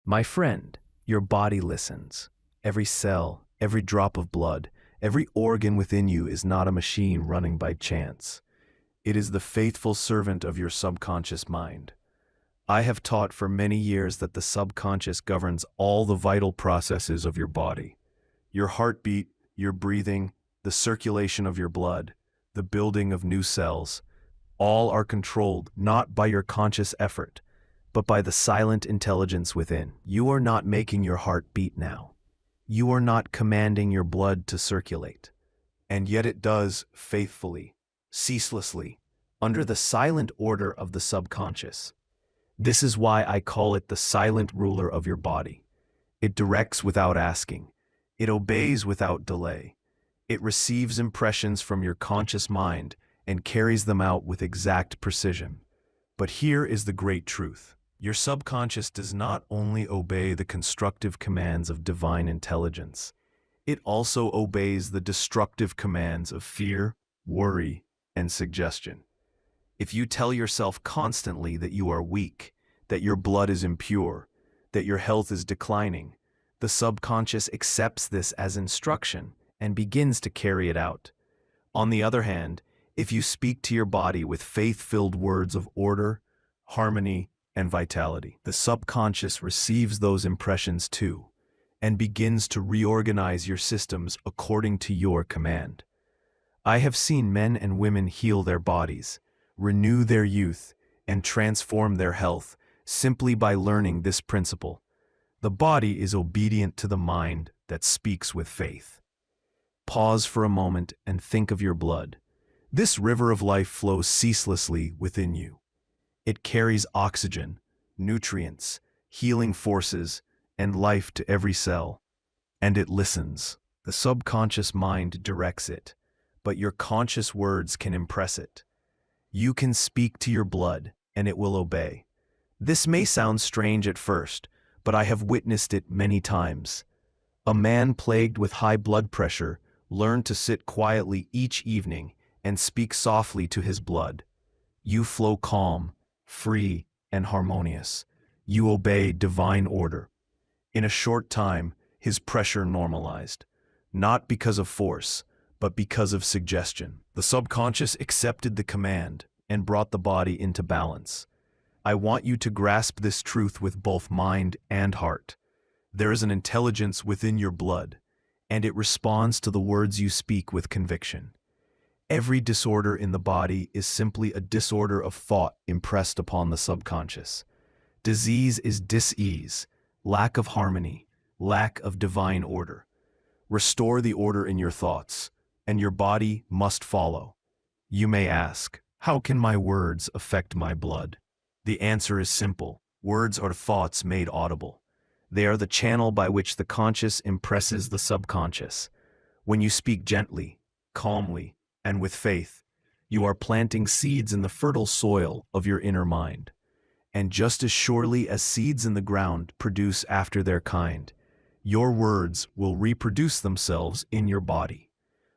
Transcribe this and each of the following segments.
My friend, your body listens. Every cell, every drop of blood, every organ within you is not a machine running by chance. It is the faithful servant of your subconscious mind. I have taught for many years that the subconscious governs all the vital processes of your body. Your heartbeat, your breathing, the circulation of your blood, the building of new cells, all are controlled not by your conscious effort, but by the silent intelligence within. You are not making your heart beat now. You are not commanding your blood to circulate. And yet it does faithfully, ceaselessly, under the silent order of the subconscious. This is why I call it the silent ruler of your body. It directs without asking. It obeys without delay. It receives impressions from your conscious mind and carries them out with exact precision. But here is the great truth. Your subconscious does not only obey the constructive commands of divine intelligence, it also obeys the destructive commands of fear, worry, and suggestion. If you tell yourself constantly that you are weak, that your blood is impure, that your health is declining, the subconscious accepts this as instruction and begins to carry it out. On the other hand, if you speak to your body with faith-filled words of order, harmony, and vitality, the subconscious receives those impressions too, and begins to reorganize your systems according to your command. I have seen men and women heal their bodies, renew their youth, and transform their health simply by learning this principle. The body is obedient to the mind that speaks with faith. Pause for a moment and think of your blood. This river of life flows ceaselessly within you. It carries oxygen, nutrients, healing forces, and life to every cell. And it listens. The subconscious mind directs it, but your conscious words can impress it. You can speak to your blood, and it will obey. This may sound strange at first, but I have witnessed it many times. A man plagued with high blood pressure learned to sit quietly each evening and speak softly to his blood. You flow calm, free, and harmonious. You obey divine order. In a short time, his pressure normalized, not because of force, but because of suggestion. The subconscious accepted the command and brought the body into balance. I want you to grasp this truth with both mind and heart. There is an intelligence within your blood, and it responds to the words you speak with conviction. Every disorder in the body is simply a disorder of thought impressed upon the subconscious. Disease is dis-ease, lack of harmony, lack of divine order. Restore the order in your thoughts, and your body must follow. You may ask, how can my words affect my blood? The answer is simple. Words are thoughts made audible. They are the channel by which the conscious impresses the subconscious. When you speak gently, calmly, and with faith, you are planting seeds in the fertile soil of your inner mind. And just as surely as seeds in the ground produce after their kind, your words will reproduce themselves in your body.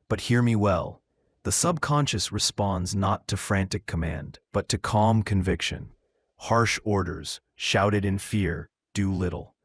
But hear me well, the subconscious responds not to frantic command, but to calm conviction. Harsh orders, shouted in fear, do little.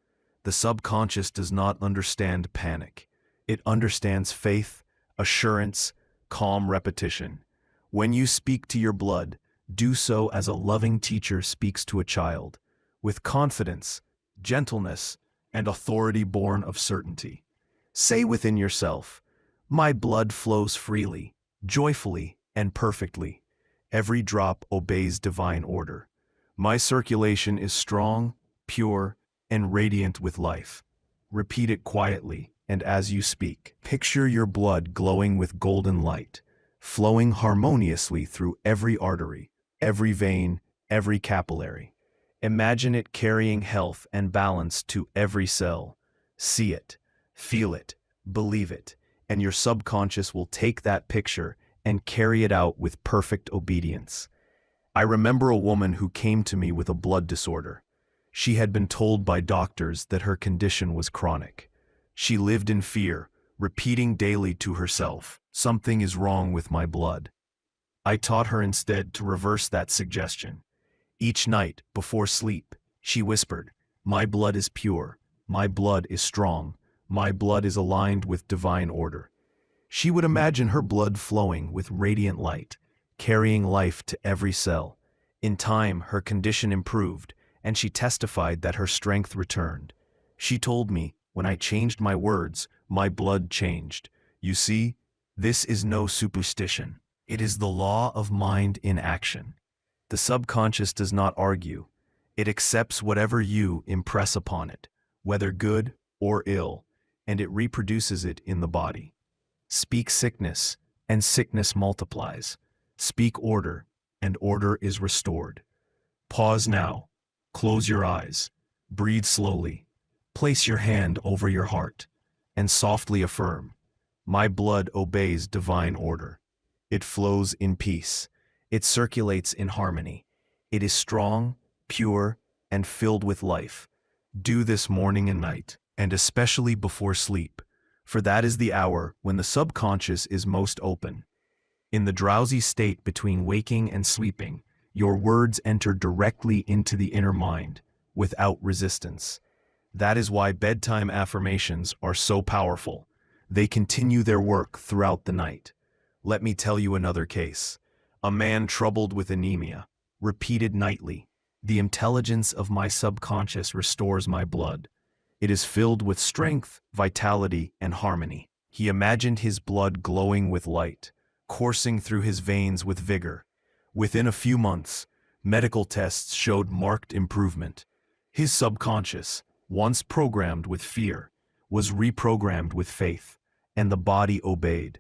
The subconscious does not understand panic. It understands faith, assurance, calm repetition. When you speak to your blood, do so as a loving teacher speaks to a child, with confidence, gentleness, and authority born of certainty. Say within yourself, my blood flows freely, joyfully, and perfectly. Every drop obeys divine order. My circulation is strong, pure, and radiant with life. Repeat it quietly, and as you speak, picture your blood glowing with golden light, flowing harmoniously through every artery, every vein, every capillary. Imagine it carrying health and balance to every cell. See it, feel it, believe it, and your subconscious will take that picture and carry it out with perfect obedience. I remember a woman who came to me with a blood disorder. She had been told by doctors that her condition was chronic. She lived in fear, repeating daily to herself, something is wrong with my blood. I taught her instead to reverse that suggestion. Each night, before sleep, she whispered, My blood is pure. My blood is strong. My blood is aligned with divine order. She would imagine her blood flowing with radiant light, carrying life to every cell. In time, her condition improved, and she testified that her strength returned. She told me, when I changed my words, my blood changed. You see, this is no superstition. It is the law of mind in action. The subconscious does not argue. It accepts whatever you impress upon it, whether good or ill, and it reproduces it in the body. Speak sickness, and sickness multiplies. Speak order, and order is restored. Pause now. Close your eyes. Breathe slowly. Place your hand over your heart, and softly affirm, my blood obeys divine order. It flows in peace. It circulates in harmony. It is strong, pure, and filled with life. Do this morning and night, and especially before sleep, for that is the hour when the subconscious is most open. In the drowsy state between waking and sleeping, your words enter directly into the inner mind, without resistance. That is why bedtime affirmations are so powerful. They continue their work throughout the night. Let me tell you another case. A man troubled with anemia, repeated nightly, the intelligence of my subconscious restores my blood. It is filled with strength, vitality, and harmony. He imagined his blood glowing with light, coursing through his veins with vigor. Within a few months, medical tests showed marked improvement. His subconscious, once programmed with fear, was reprogrammed with faith, and the body obeyed.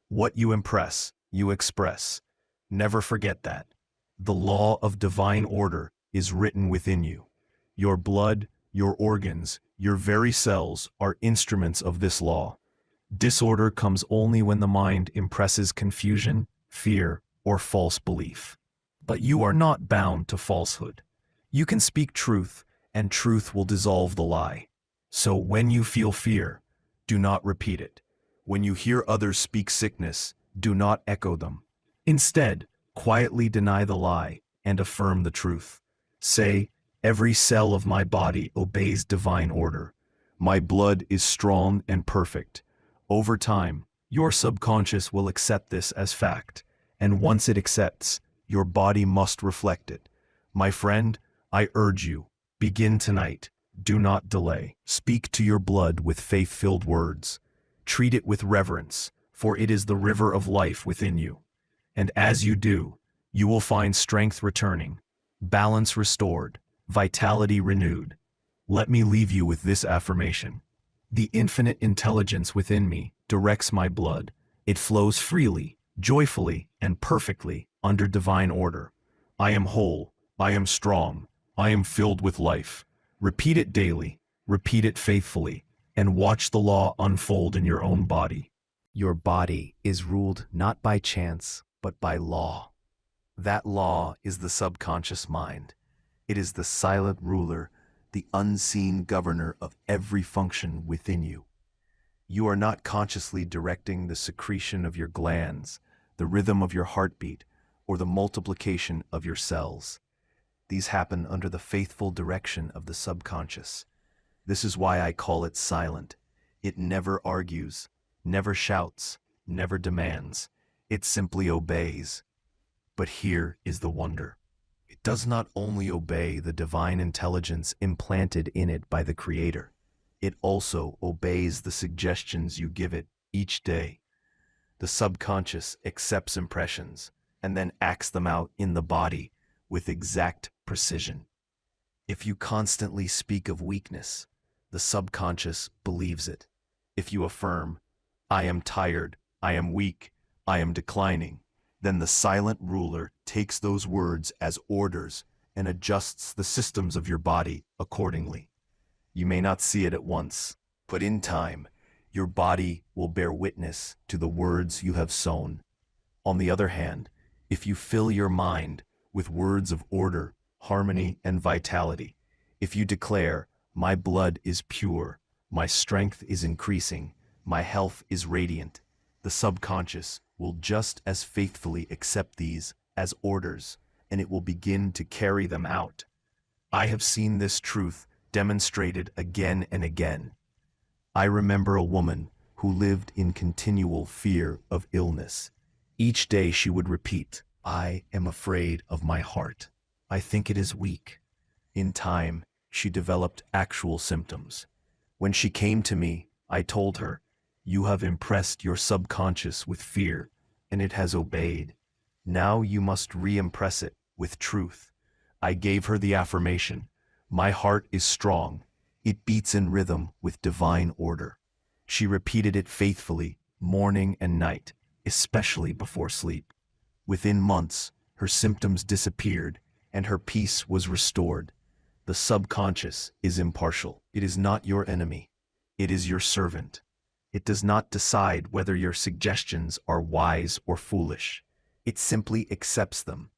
What you impress, you express. Never forget that. The law of divine order is written within you. Your blood, your organs, your very cells are instruments of this law. Disorder comes only when the mind impresses confusion, fear, or false belief. But you are not bound to falsehood. You can speak truth, and truth will dissolve the lie. So when you feel fear, do not repeat it. When you hear others speak sickness, do not echo them. Instead, quietly deny the lie and affirm the truth. Say, every cell of my body obeys divine order. My blood is strong and perfect. Over time, your subconscious will accept this as fact, and once it accepts, your body must reflect it. My friend, I urge you, begin tonight. Do not delay. Speak to your blood with faith-filled words. Treat it with reverence, for it is the river of life within you. And as you do, you will find strength returning, balance restored, vitality renewed. Let me leave you with this affirmation. The infinite intelligence within me directs my blood. It flows freely, joyfully, and perfectly under divine order. I am whole. I am strong. I am filled with life. Repeat it daily, repeat it faithfully, and watch the law unfold in your own body. Your body is ruled not by chance, but by law. That law is the subconscious mind. It is the silent ruler, the unseen governor of every function within you. You are not consciously directing the secretion of your glands, the rhythm of your heartbeat, or the multiplication of your cells. These happen under the faithful direction of the subconscious. This is why I call it silent. It never argues, never shouts, never demands. It simply obeys. But here is the wonder. It does not only obey the divine intelligence implanted in it by the Creator. It also obeys the suggestions you give it each day. The subconscious accepts impressions and then acts them out in the body with exact precision. If you constantly speak of weakness, the subconscious believes it. If you affirm, I am tired, I am weak, I am declining, then the silent ruler takes those words as orders and adjusts the systems of your body accordingly. You may not see it at once, but in time, your body will bear witness to the words you have sown. On the other hand, if you fill your mind with words of order, harmony, and vitality, if you declare, my blood is pure, my strength is increasing, my health is radiant, the subconscious will just as faithfully accept these as orders, and it will begin to carry them out. I have seen this truth demonstrated again and again. I remember a woman who lived in continual fear of illness. Each day she would repeat, "I am afraid of my heart. I think it is weak." In time, she developed actual symptoms. When she came to me, I told her, "You have impressed your subconscious with fear, and it has obeyed. Now you must re-impress it with truth." I gave her the affirmation, "My heart is strong. It beats in rhythm with divine order." She repeated it faithfully, morning and night, especially before sleep. Within months, her symptoms disappeared, and her peace was restored. The subconscious is impartial. It is not your enemy. It is your servant. It does not decide whether your suggestions are wise or foolish. It simply accepts them.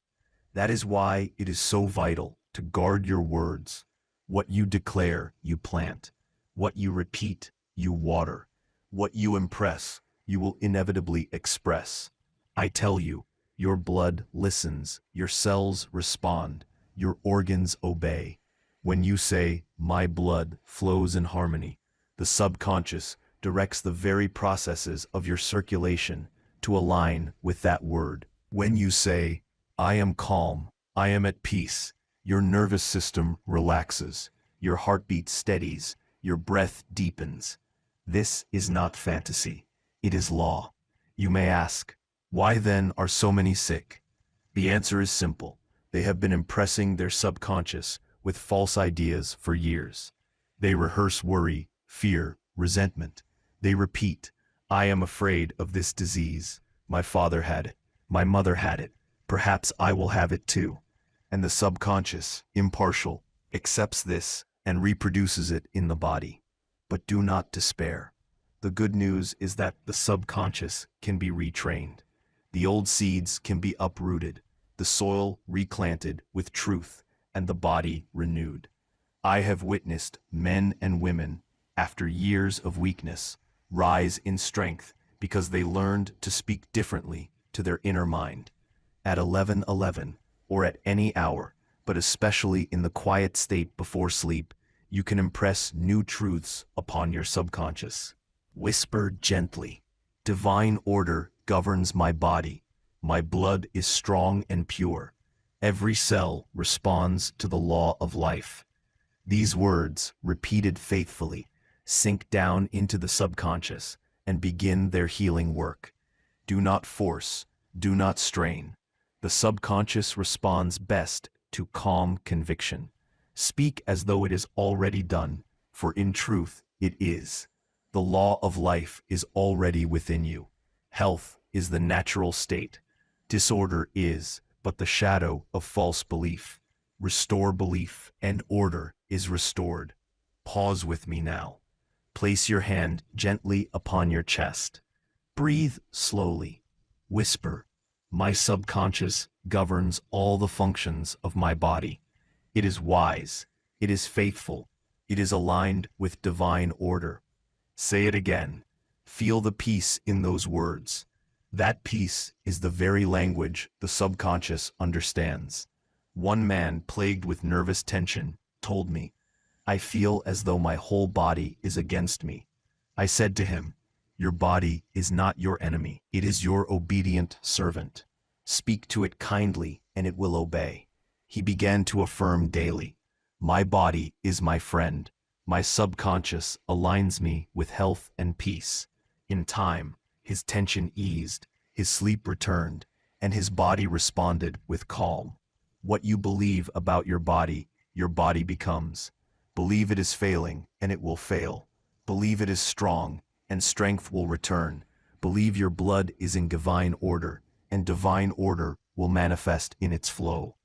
That is why it is so vital to guard your words. What you declare, you plant. What you repeat, you water. What you impress, you will inevitably express. I tell you, your blood listens, your cells respond, your organs obey. When you say, "My blood flows in harmony," the subconscious directs the very processes of your circulation to align with that word. When you say, "I am calm, I am at peace," your nervous system relaxes, your heartbeat steadies, your breath deepens. This is not fantasy. It is law. You may ask, why then are so many sick? The answer is simple. They have been impressing their subconscious with false ideas for years. They rehearse worry, fear, resentment. They repeat, "I am afraid of this disease. My father had it. My mother had it. Perhaps I will have it too." And the subconscious, impartial, accepts this and reproduces it in the body. But do not despair. The good news is that the subconscious can be retrained. The old seeds can be uprooted, the soil replanted with truth, and the body renewed. I have witnessed men and women, after years of weakness, rise in strength because they learned to speak differently to their inner mind. At 11:11, or at any hour, but especially in the quiet state before sleep, you can impress new truths upon your subconscious. Whisper gently, "Divine order governs my body. My blood is strong and pure. Every cell responds to the law of life." These words, repeated faithfully, sink down into the subconscious and begin their healing work. Do not force, do not strain. The subconscious responds best to calm conviction. Speak as though it is already done, for in truth it is. The law of life is already within you. Health is the natural state. Disorder is but the shadow of false belief. Restore belief, and order is restored. Pause with me now. Place your hand gently upon your chest. Breathe slowly. Whisper, "My subconscious governs all the functions of my body. It is wise, it is faithful, it is aligned with divine order." Say it again. Feel the peace in those words. That peace is the very language the subconscious understands. One man plagued with nervous tension told me, "I feel as though my whole body is against me." I said to him, "Your body is not your enemy. It is your obedient servant. Speak to it kindly and it will obey." He began to affirm daily, "My body is my friend. My subconscious aligns me with health and peace." In time, his tension eased, his sleep returned, and his body responded with calm. What you believe about your body becomes. Believe it is failing, and it will fail. Believe it is strong, and strength will return. Believe your blood is in divine order, and divine order will manifest in its flow.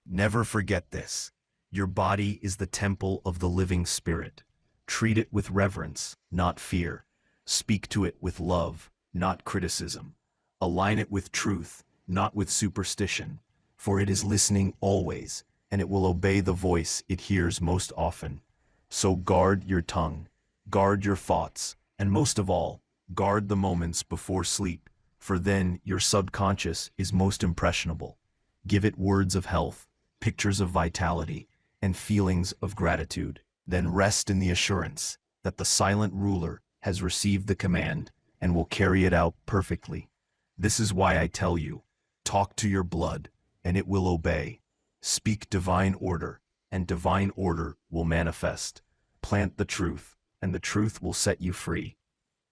Never forget this. Your body is the temple of the living spirit. Treat it with reverence, not fear. Speak to it with love, not criticism. Align it with truth, not with superstition. For it is listening always, and it will obey the voice it hears most often. So guard your tongue, guard your thoughts, and most of all, guard the moments before sleep, for then your subconscious is most impressionable. Give it words of health, pictures of vitality, and feelings of gratitude. Then rest in the assurance that the silent ruler has received the command and will carry it out perfectly. This is why I tell you, talk to your blood, and it will obey. Speak divine order, and divine order will manifest. Plant the truth, and the truth will set you free.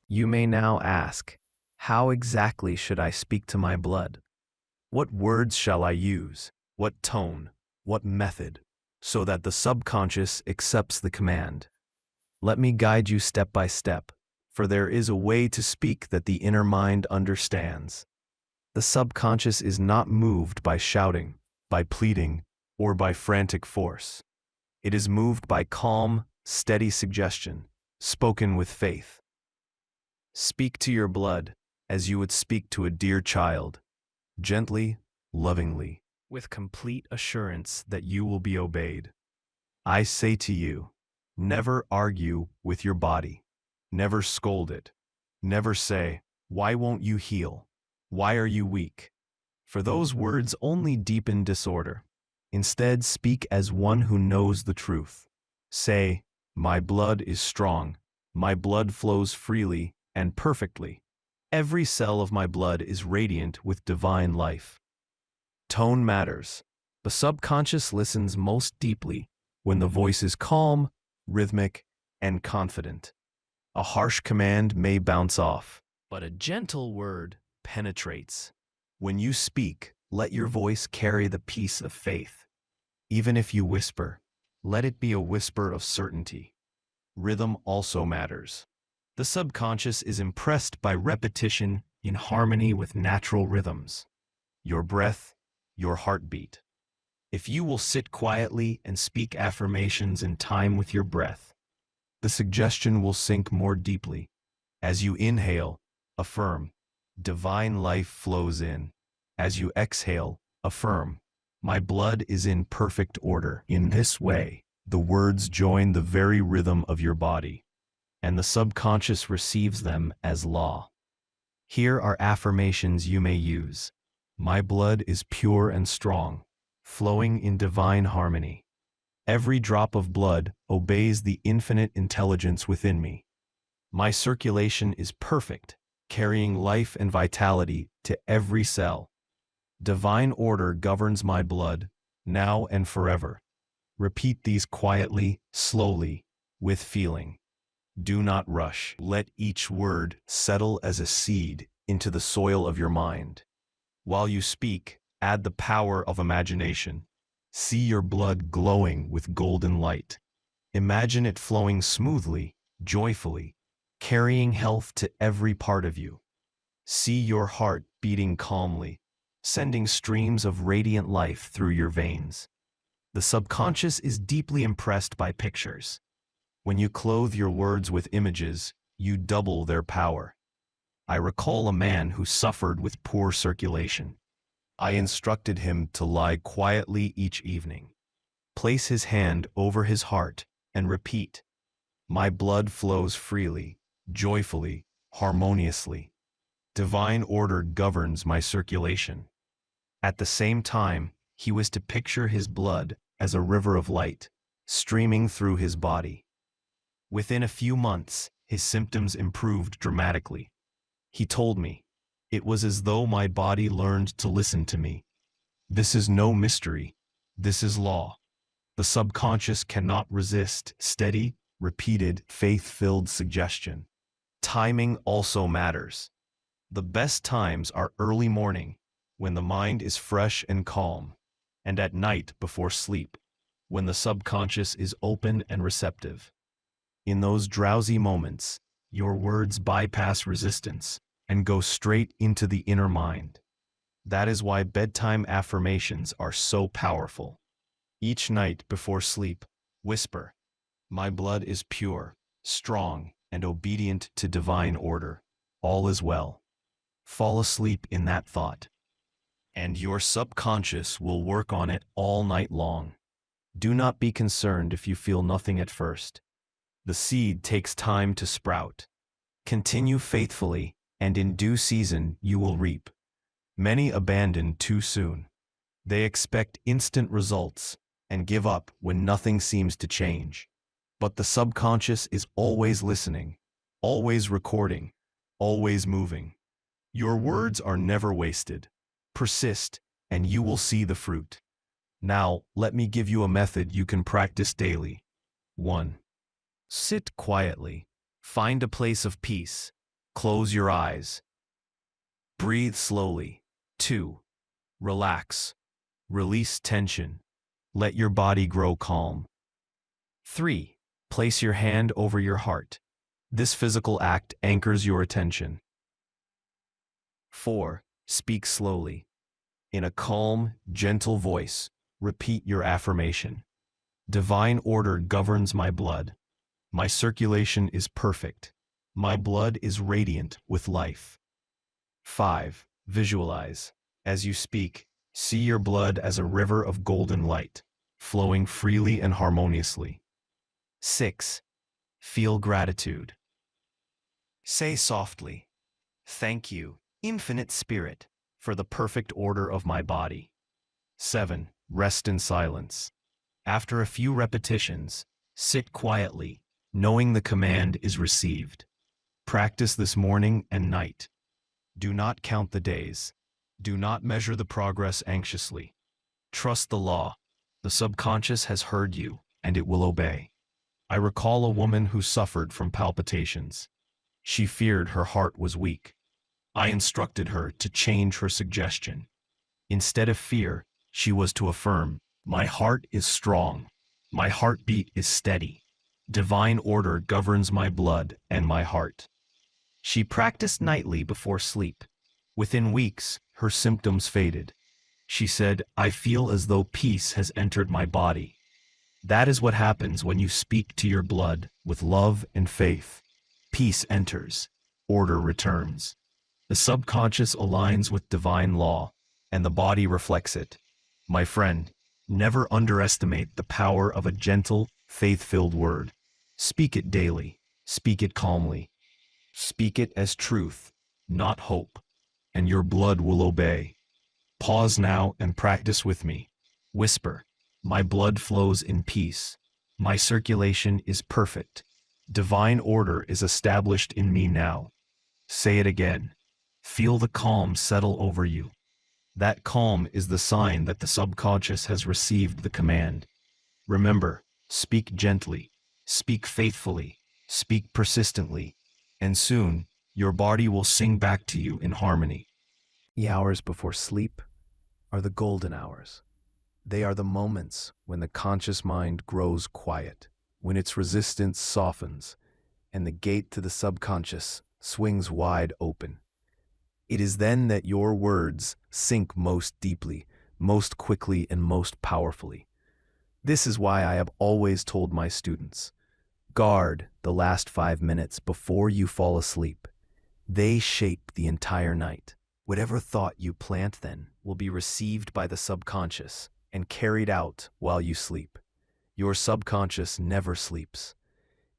You may now ask, how exactly should I speak to my blood? What words shall I use? What tone? What method? So that the subconscious accepts the command. Let me guide you step by step, for there is a way to speak that the inner mind understands. The subconscious is not moved by shouting, by pleading, or by frantic force. It is moved by calm, steady suggestion, spoken with faith. Speak to your blood as you would speak to a dear child, gently, lovingly, with complete assurance that you will be obeyed. I say to you, never argue with your body. Never scold it. Never say, "Why won't you heal? Why are you weak?" For those words only deepen disorder. Instead, speak as one who knows the truth. Say, "My blood is strong. My blood flows freely and perfectly. Every cell of my blood is radiant with divine life." Tone matters. The subconscious listens most deeply when the voice is calm, rhythmic, and confident. A harsh command may bounce off, but a gentle word penetrates. When you speak, let your voice carry the peace of faith. Even if you whisper, let it be a whisper of certainty. Rhythm also matters. The subconscious is impressed by repetition in harmony with natural rhythms. Your breath, your heartbeat. If you will sit quietly and speak affirmations in time with your breath, the suggestion will sink more deeply. As you inhale, affirm, divine life flows in. As you exhale, affirm, my blood is in perfect order. In this way, the words join the very rhythm of your body, and the subconscious receives them as law. Here are affirmations you may use. My blood is pure and strong, flowing in divine harmony. Every drop of blood obeys the infinite intelligence within me. My circulation is perfect, carrying life and vitality to every cell. Divine order governs my blood, now and forever. Repeat these quietly, slowly, with feeling. Do not rush. Let each word settle as a seed into the soil of your mind. While you speak, add the power of imagination. See your blood glowing with golden light. Imagine it flowing smoothly, joyfully, carrying health to every part of you. See your heart beating calmly, sending streams of radiant life through your veins. The subconscious is deeply impressed by pictures. When you clothe your words with images, you double their power. I recall a man who suffered with poor circulation. I instructed him to lie quietly each evening. Place his hand over his heart and repeat, my blood flows freely, joyfully, harmoniously. Divine order governs my circulation. At the same time, he was to picture his blood as a river of light, streaming through his body. Within a few months, his symptoms improved dramatically. He told me, it was as though my body learned to listen to me. This is no mystery. This is law. The subconscious cannot resist steady, repeated, faith-filled suggestion. Timing also matters. The best times are early morning, when the mind is fresh and calm, and at night before sleep, when the subconscious is open and receptive. In those drowsy moments, your words bypass resistance and go straight into the inner mind. That is why bedtime affirmations are so powerful. Each night before sleep, whisper, my blood is pure, strong, and obedient to divine order. All is well. Fall asleep in that thought, and your subconscious will work on it all night long. Do not be concerned if you feel nothing at first. The seed takes time to sprout. Continue faithfully, and in due season you will reap. Many abandon too soon. They expect instant results and give up when nothing seems to change. But the subconscious is always listening, always recording, always moving. Your words are never wasted. Persist, and you will see the fruit. Now, let me give you a method you can practice daily. 1. Sit quietly. Find a place of peace. Close your eyes. Breathe slowly. 2. Relax. Release tension. Let your body grow calm. 3. Place your hand over your heart. This physical act anchors your attention. 4. Speak slowly. In a calm, gentle voice, repeat your affirmation. Divine order governs my blood. My circulation is perfect. My blood is radiant with life. 5. Visualize. As you speak, see your blood as a river of golden light, flowing freely and harmoniously. 6. Feel gratitude. Say softly, "Thank you, Infinite Spirit, for the perfect order of my body." 7. Rest in silence. After a few repetitions, sit quietly, knowing the command is received. Practice this morning and night. Do not count the days. Do not measure the progress anxiously. Trust the law. The subconscious has heard you, and it will obey. I recall a woman who suffered from palpitations. She feared her heart was weak. I instructed her to change her suggestion. Instead of fear, she was to affirm, "My heart is strong. My heartbeat is steady. Divine order governs my blood and my heart." She practiced nightly before sleep. Within weeks, her symptoms faded. She said, "I feel as though peace has entered my body." That is what happens when you speak to your blood with love and faith. Peace enters. Order returns. The subconscious aligns with divine law, and the body reflects it. My friend, never underestimate the power of a gentle, faith-filled word. Speak it daily. Speak it calmly. Speak it as truth, not hope, and your blood will obey. Pause now and practice with me. Whisper, "My blood flows in peace. My circulation is perfect. Divine order is established in me now." Say it again. Feel the calm settle over you. That calm is the sign that the subconscious has received the command. Remember, speak gently, speak faithfully, speak persistently, and soon, your body will sing back to you in harmony. The hours before sleep are the golden hours. They are the moments when the conscious mind grows quiet, when its resistance softens, and the gate to the subconscious swings wide open. It is then that your words sink most deeply, most quickly, and most powerfully. This is why I have always told my students, guard the last 5 minutes before you fall asleep. They shape the entire night. Whatever thought you plant then will be received by the subconscious and carried out while you sleep. Your subconscious never sleeps.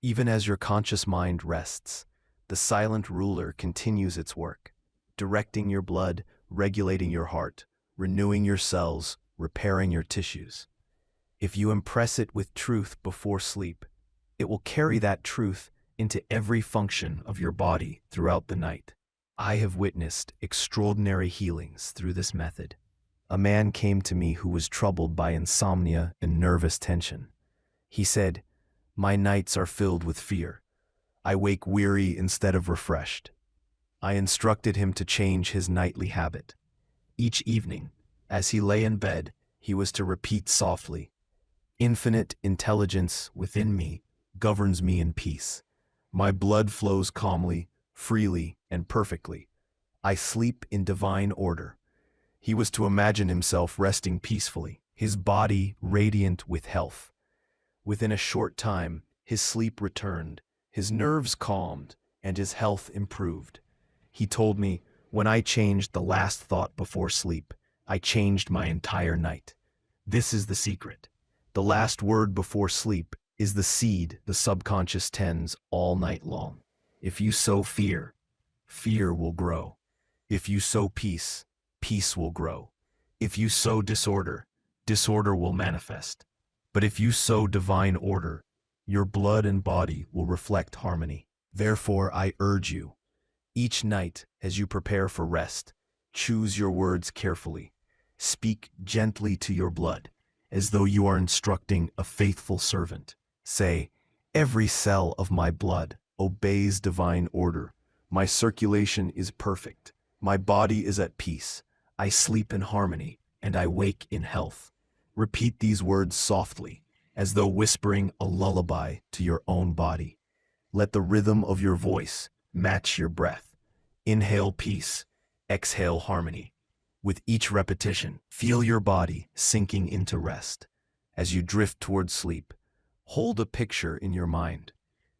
Even as your conscious mind rests, the silent ruler continues its work, directing your blood, regulating your heart, renewing your cells, repairing your tissues. If you impress it with truth before sleep, it will carry that truth into every function of your body throughout the night. I have witnessed extraordinary healings through this method. A man came to me who was troubled by insomnia and nervous tension. He said, "My nights are filled with fear. I wake weary instead of refreshed." I instructed him to change his nightly habit. Each evening, as he lay in bed, he was to repeat softly, "Infinite intelligence within me governs me in peace. My blood flows calmly, freely, and perfectly. I sleep in divine order." He was to imagine himself resting peacefully, his body radiant with health. Within a short time, his sleep returned, his nerves calmed, and his health improved. He told me, "When I changed the last thought before sleep, I changed my entire night." This is the secret. The last word before sleep is the seed the subconscious tends all night long. If you sow fear, fear will grow. If you sow peace, peace will grow. If you sow disorder, disorder will manifest. But if you sow divine order, Your blood and body will reflect harmony. Therefore, I urge you, each night as you prepare for rest, choose your words carefully. Speak gently to your blood, as though you are instructing a faithful servant. Say, "Every cell of my blood obeys divine order. My circulation is perfect. My body is at peace. I sleep in harmony, and I wake in health." Repeat these words softly, as though whispering a lullaby to your own body. Let the rhythm of your voice match your breath. Inhale peace, exhale harmony. With each repetition, feel your body sinking into rest. As you drift towards sleep, hold a picture in your mind.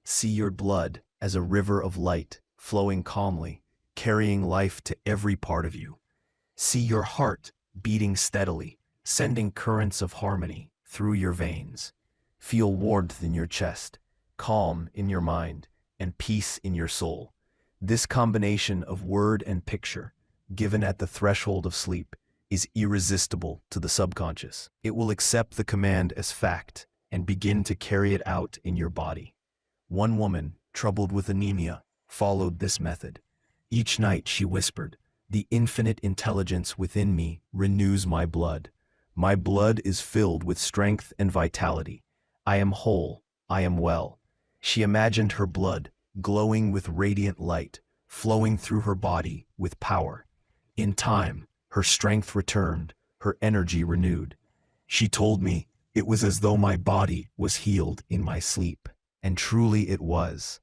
See your blood as a river of light flowing calmly, carrying life to every part of you. See your heart beating steadily, sending currents of harmony through your veins. Feel warmth in your chest, calm in your mind, and peace in your soul. This combination of word and picture, given at the threshold of sleep, is irresistible to the subconscious. It will accept the command as fact and begin to carry it out in your body. One woman, troubled with anemia, followed this method. Each night she whispered, "The infinite intelligence within me renews my blood. My blood is filled with strength and vitality. I am whole, I am well." She imagined her blood glowing with radiant light, flowing through her body with power. In time, her strength returned, her energy renewed. She told me it was as though my body was healed in my sleep. And truly it was.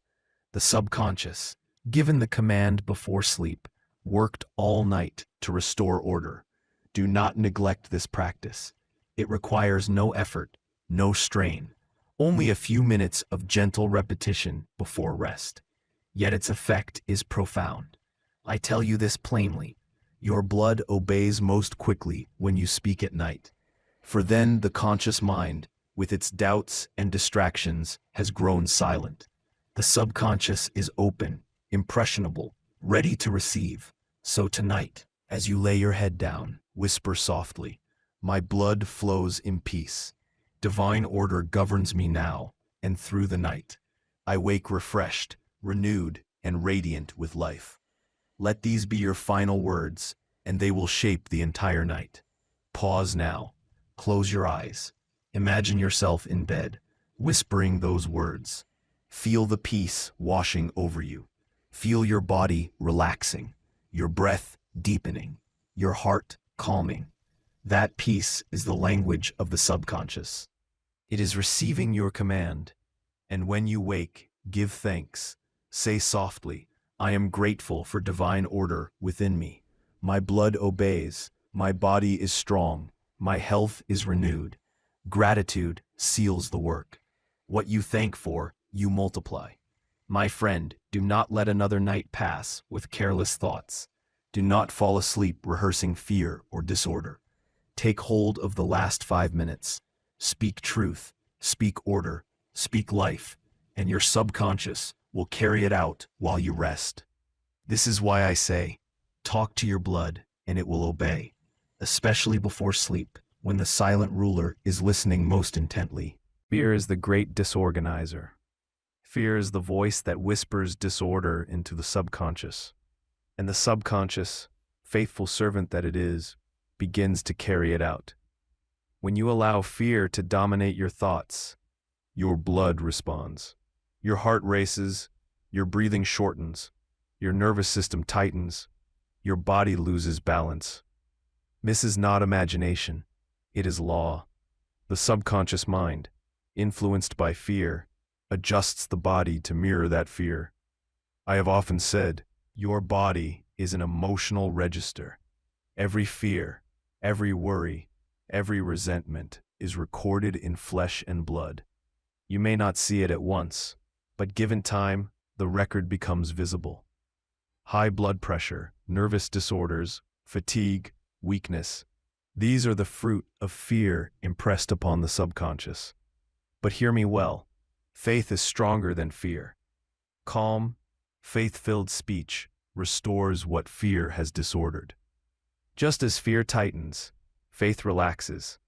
The subconscious, given the command before sleep, worked all night to restore order. Do not neglect this practice. It requires no effort, no strain, only a few minutes of gentle repetition before rest. Yet its effect is profound. I tell you this plainly. Your blood obeys most quickly when you speak at night. For then the conscious mind, with its doubts and distractions, has grown silent. The subconscious is open, impressionable, ready to receive. So tonight, as you lay your head down, whisper softly, "My blood flows in peace. Divine order governs me now and through the night. I wake refreshed, renewed, and radiant with life." Let these be your final words, and they will shape the entire night. Pause now. Close your eyes. Imagine yourself in bed, whispering those words. Feel the peace washing over you. Feel your body relaxing, your breath deepening, your heart calming. That peace is the language of the subconscious. It is receiving your command. And when you wake, give thanks. Say softly, "I am grateful for divine order within me. My blood obeys, my body is strong, my health is renewed." Gratitude seals the work. What you thank for, you multiply. My friend, do not let another night pass with careless thoughts. Do not fall asleep rehearsing fear or disorder. Take hold of the last 5 minutes. Speak truth, speak order, speak life, and your subconscious will carry it out while you rest. This is why I say, talk to your blood and it will obey, especially before sleep, when the silent ruler is listening most intently. Fear is the great disorganizer. Fear is the voice that whispers disorder into the subconscious. And the subconscious, faithful servant that it is, begins to carry it out. When you allow fear to dominate your thoughts, your blood responds. Your heart races, your breathing shortens, your nervous system tightens, your body loses balance. This is not imagination, it is law. The subconscious mind, influenced by fear, adjusts the body to mirror that fear. I have often said, your body is an emotional register. Every fear, every worry, every resentment is recorded in flesh and blood. You may not see it at once, but given time, the record becomes visible. High blood pressure, nervous disorders, fatigue, weakness. These are the fruit of fear impressed upon the subconscious. But hear me well, faith is stronger than fear. Calm, faith-filled speech restores what fear has disordered. Just as fear tightens, faith relaxes.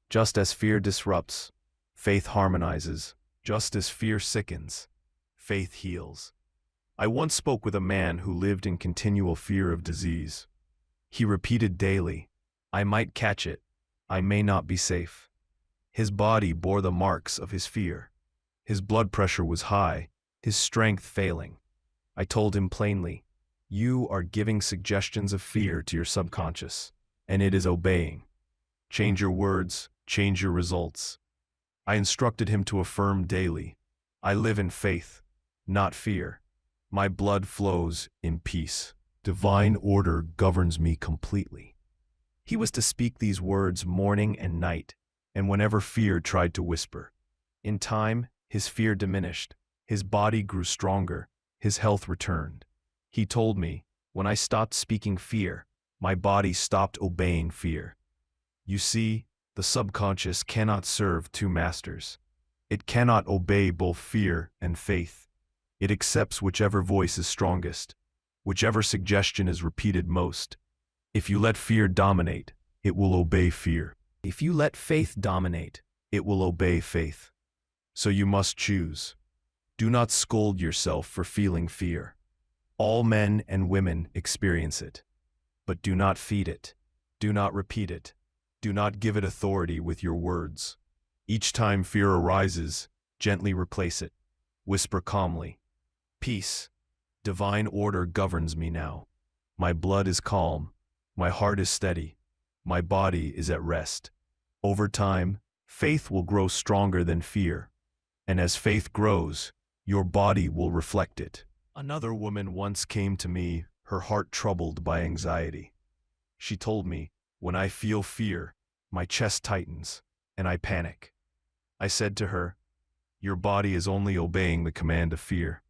Just as fear disrupts, faith harmonizes. Just as fear sickens, faith heals. I once spoke with a man who lived in continual fear of disease. He repeated daily, "I might catch it. I may not be safe." His body bore the marks of his fear. His blood pressure was high, his strength failing. I told him plainly, "You are giving suggestions of fear to your subconscious, and it is obeying. Change your words, change your results." I instructed him to affirm daily, "I live in faith, not fear. My blood flows in peace. Divine order governs me completely." He was to speak these words morning and night, and whenever fear tried to whisper. In time, his fear diminished, his body grew stronger, his health returned. He told me, when I stopped speaking fear, my body stopped obeying fear. You see, the subconscious cannot serve two masters. It cannot obey both fear and faith. It accepts whichever voice is strongest, whichever suggestion is repeated most. If you let fear dominate, it will obey fear. If you let faith dominate, it will obey faith. So you must choose. Do not scold yourself for feeling fear. All men and women experience it. But do not feed it. Do not repeat it. Do not give it authority with your words. Each time fear arises, gently replace it. Whisper calmly, "Peace, divine order governs me now. My blood is calm. My heart is steady. My body is at rest." Over time, faith will grow stronger than fear. And as faith grows, your body will reflect it. Another woman once came to me, her heart troubled by anxiety. She told me, "When I feel fear, my chest tightens, and I panic." I said to her, "Your body is only obeying the command of fear,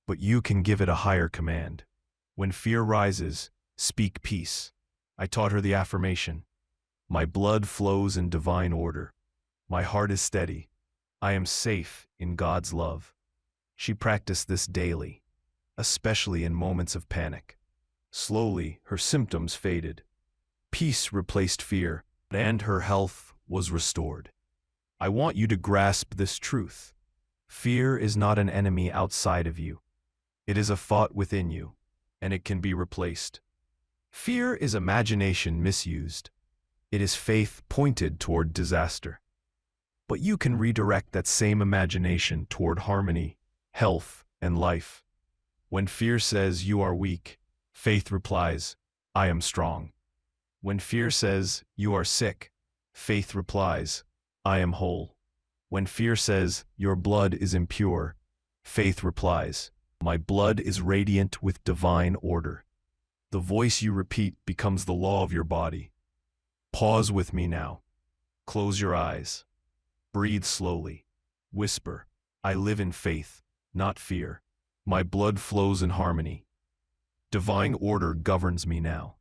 but you can give it a higher command. When fear rises, speak peace." I taught her the affirmation, "My blood flows in divine order. My heart is steady. I am safe in God's love." She practiced this daily, especially in moments of panic. Slowly, her symptoms faded. Peace replaced fear, and her health was restored. I want you to grasp this truth. Fear is not an enemy outside of you. It is a thought within you, and it can be replaced. Fear is imagination misused. It is faith pointed toward disaster. But you can redirect that same imagination toward harmony, health, and life. When fear says you are weak, faith replies, "I am strong." When fear says you are sick, faith replies, "I am whole." When fear says your blood is impure, faith replies, "My blood is radiant with divine order." The voice you repeat becomes the law of your body. Pause with me now. Close your eyes. Breathe slowly. Whisper, "I live in faith, not fear. My blood flows in harmony. Divine order governs me now."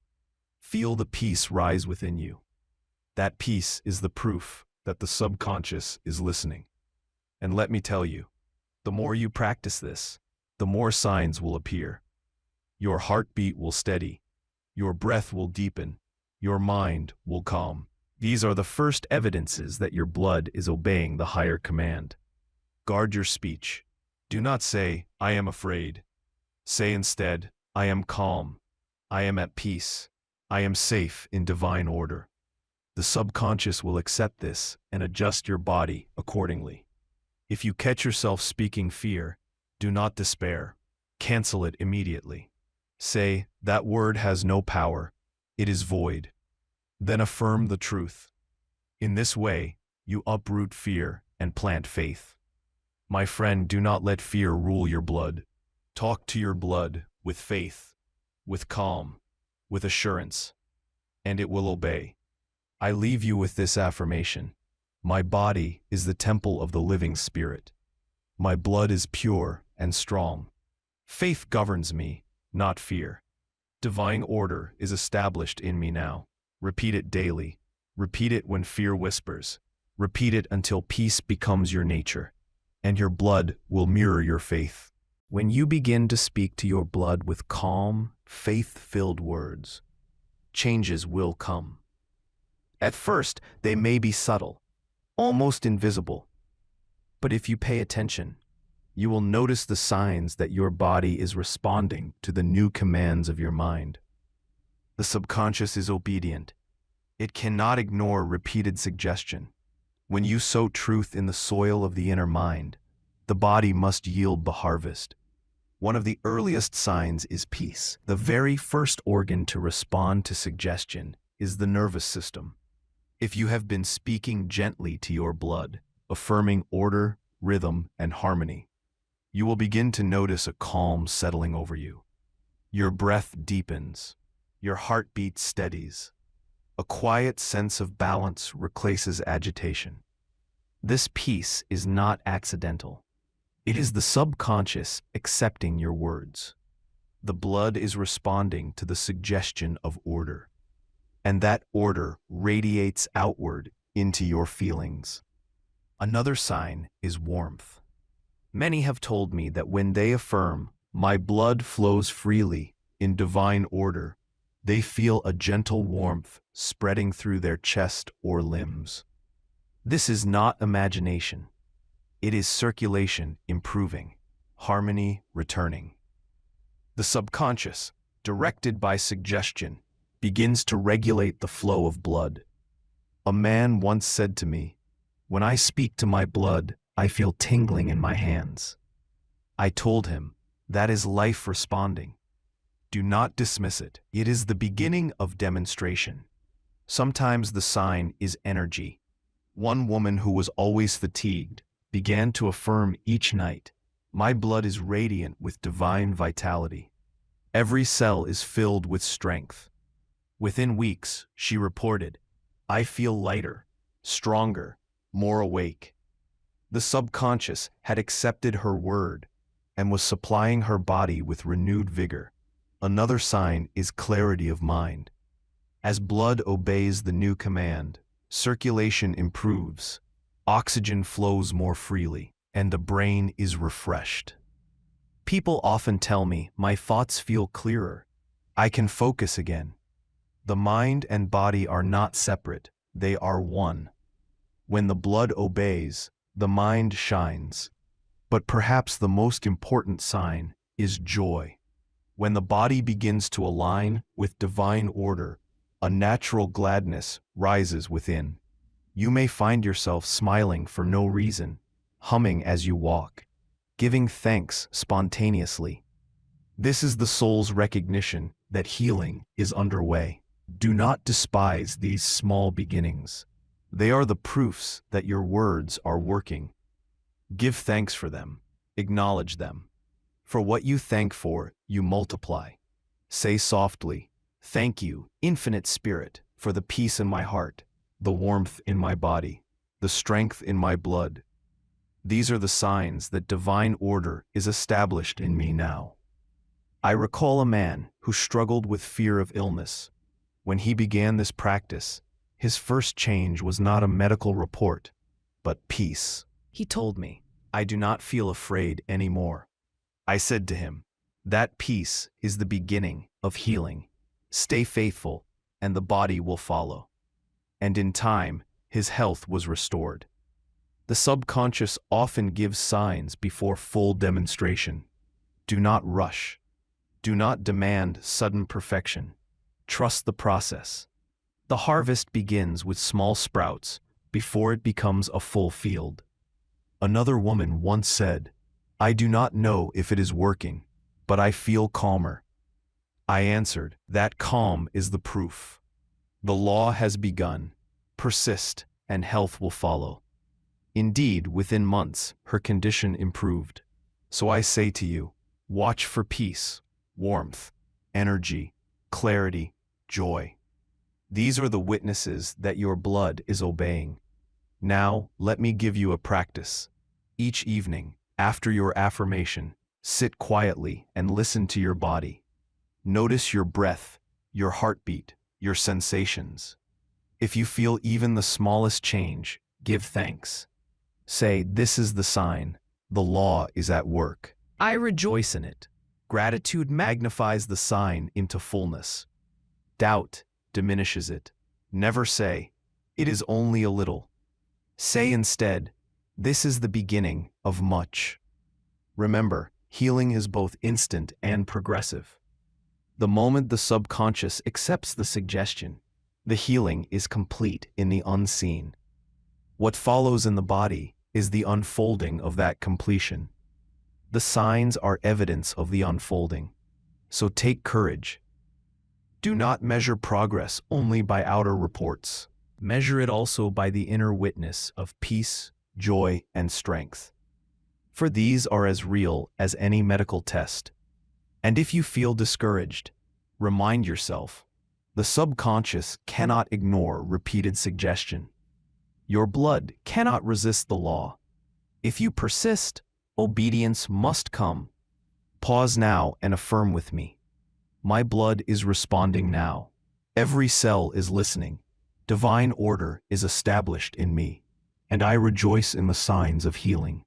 Feel the peace rise within you. That peace is the proof that the subconscious is listening. And let me tell you, the more you practice this, the more signs will appear. Your heartbeat will steady. Your breath will deepen. Your mind will calm. These are the first evidences that your blood is obeying the higher command. Guard your speech. Do not say, "I am afraid." Say instead, "I am calm. I am at peace. I am safe in divine order." The subconscious will accept this and adjust your body accordingly. If you catch yourself speaking fear, do not despair. Cancel it immediately. Say, "That word has no power. It is void." Then affirm the truth. In this way, you uproot fear and plant faith. My friend, do not let fear rule your blood. Talk to your blood with faith, with calm, with assurance, and it will obey. I leave you with this affirmation. My body is the temple of the living Spirit. My blood is pure and strong. Faith governs me, not fear. Divine order is established in me now. Repeat it daily. Repeat it when fear whispers. Repeat it until peace becomes your nature, and your blood will mirror your faith. When you begin to speak to your blood with calm, faith-filled words, changes will come. At first, they may be subtle, almost invisible. But if you pay attention, you will notice the signs that your body is responding to the new commands of your mind. The subconscious is obedient. It cannot ignore repeated suggestion. When you sow truth in the soil of the inner mind, the body must yield the harvest. One of the earliest signs is peace. The very first organ to respond to suggestion is the nervous system. If you have been speaking gently to your blood, affirming order, rhythm, and harmony, you will begin to notice a calm settling over you. Your breath deepens. Your heartbeat steadies. A quiet sense of balance replaces agitation. This peace is not accidental. It is the subconscious accepting your words. The blood is responding to the suggestion of order, and that order radiates outward into your feelings. Another sign is warmth. Many have told me that when they affirm, "My blood flows freely in divine order," they feel a gentle warmth spreading through their chest or limbs. This is not imagination. It is circulation improving, harmony returning. The subconscious, directed by suggestion, begins to regulate the flow of blood. A man once said to me, "When I speak to my blood, I feel tingling in my hands." I told him, "That is life responding. Do not dismiss it. It is the beginning of demonstration." Sometimes the sign is energy. One woman who was always fatigued began to affirm each night, "My blood is radiant with divine vitality. Every cell is filled with strength." Within weeks, she reported, "I feel lighter, stronger, more awake." The subconscious had accepted her word and was supplying her body with renewed vigor. Another sign is clarity of mind. As blood obeys the new command, circulation improves, oxygen flows more freely, and the brain is refreshed. People often tell me, "My thoughts feel clearer. I can focus again." The mind and body are not separate, they are one. When the blood obeys, the mind shines. But perhaps the most important sign is joy. When the body begins to align with divine order, a natural gladness rises within. You may find yourself smiling for no reason, humming as you walk, giving thanks spontaneously. This is the soul's recognition that healing is underway. Do not despise these small beginnings. They are the proofs that your words are working. Give thanks for them. Acknowledge them. For what you thank for, you multiply. Say softly, "Thank you, Infinite Spirit, for the peace in my heart, the warmth in my body, the strength in my blood." These are the signs that divine order is established in me now. I recall a man who struggled with fear of illness. When he began this practice, his first change was not a medical report, but peace. He told me, "I do not feel afraid anymore." I said to him, "That peace is the beginning of healing. Stay faithful, and the body will follow." And in time, his health was restored. The subconscious often gives signs before full demonstration. Do not rush. Do not demand sudden perfection. Trust the process. The harvest begins with small sprouts before it becomes a full field. Another woman once said, "I do not know if it is working, but I feel calmer." I answered, "That calm is the proof. The law has begun. Persist, and health will follow." Indeed, within months, her condition improved. So I say to you, watch for peace, warmth, energy, clarity, joy. These are the witnesses that your blood is obeying. Now, let me give you a practice. Each evening, after your affirmation, sit quietly and listen to your body. Notice your breath, your heartbeat, your sensations. If you feel even the smallest change, give thanks. Say, "This is the sign. The law is at work. I rejoice in it." Gratitude magnifies the sign into fullness. Doubt diminishes it. Never say, "It is only a little." Say instead, This is the beginning of much. Remember, healing is both instant and progressive. The moment the subconscious accepts the suggestion, the healing is complete in the unseen. What follows in the body is the unfolding of that completion. The signs are evidence of the unfolding. So take courage. Do not measure progress only by outer reports. Measure it also by the inner witness of peace, joy, and strength. For these are as real as any medical test. And if you feel discouraged, remind yourself, the subconscious cannot ignore repeated suggestion. Your blood cannot resist the law. If you persist, obedience must come. Pause now and affirm with me. My blood is responding now. Every cell is listening. Divine order is established in me, and I rejoice in the signs of healing.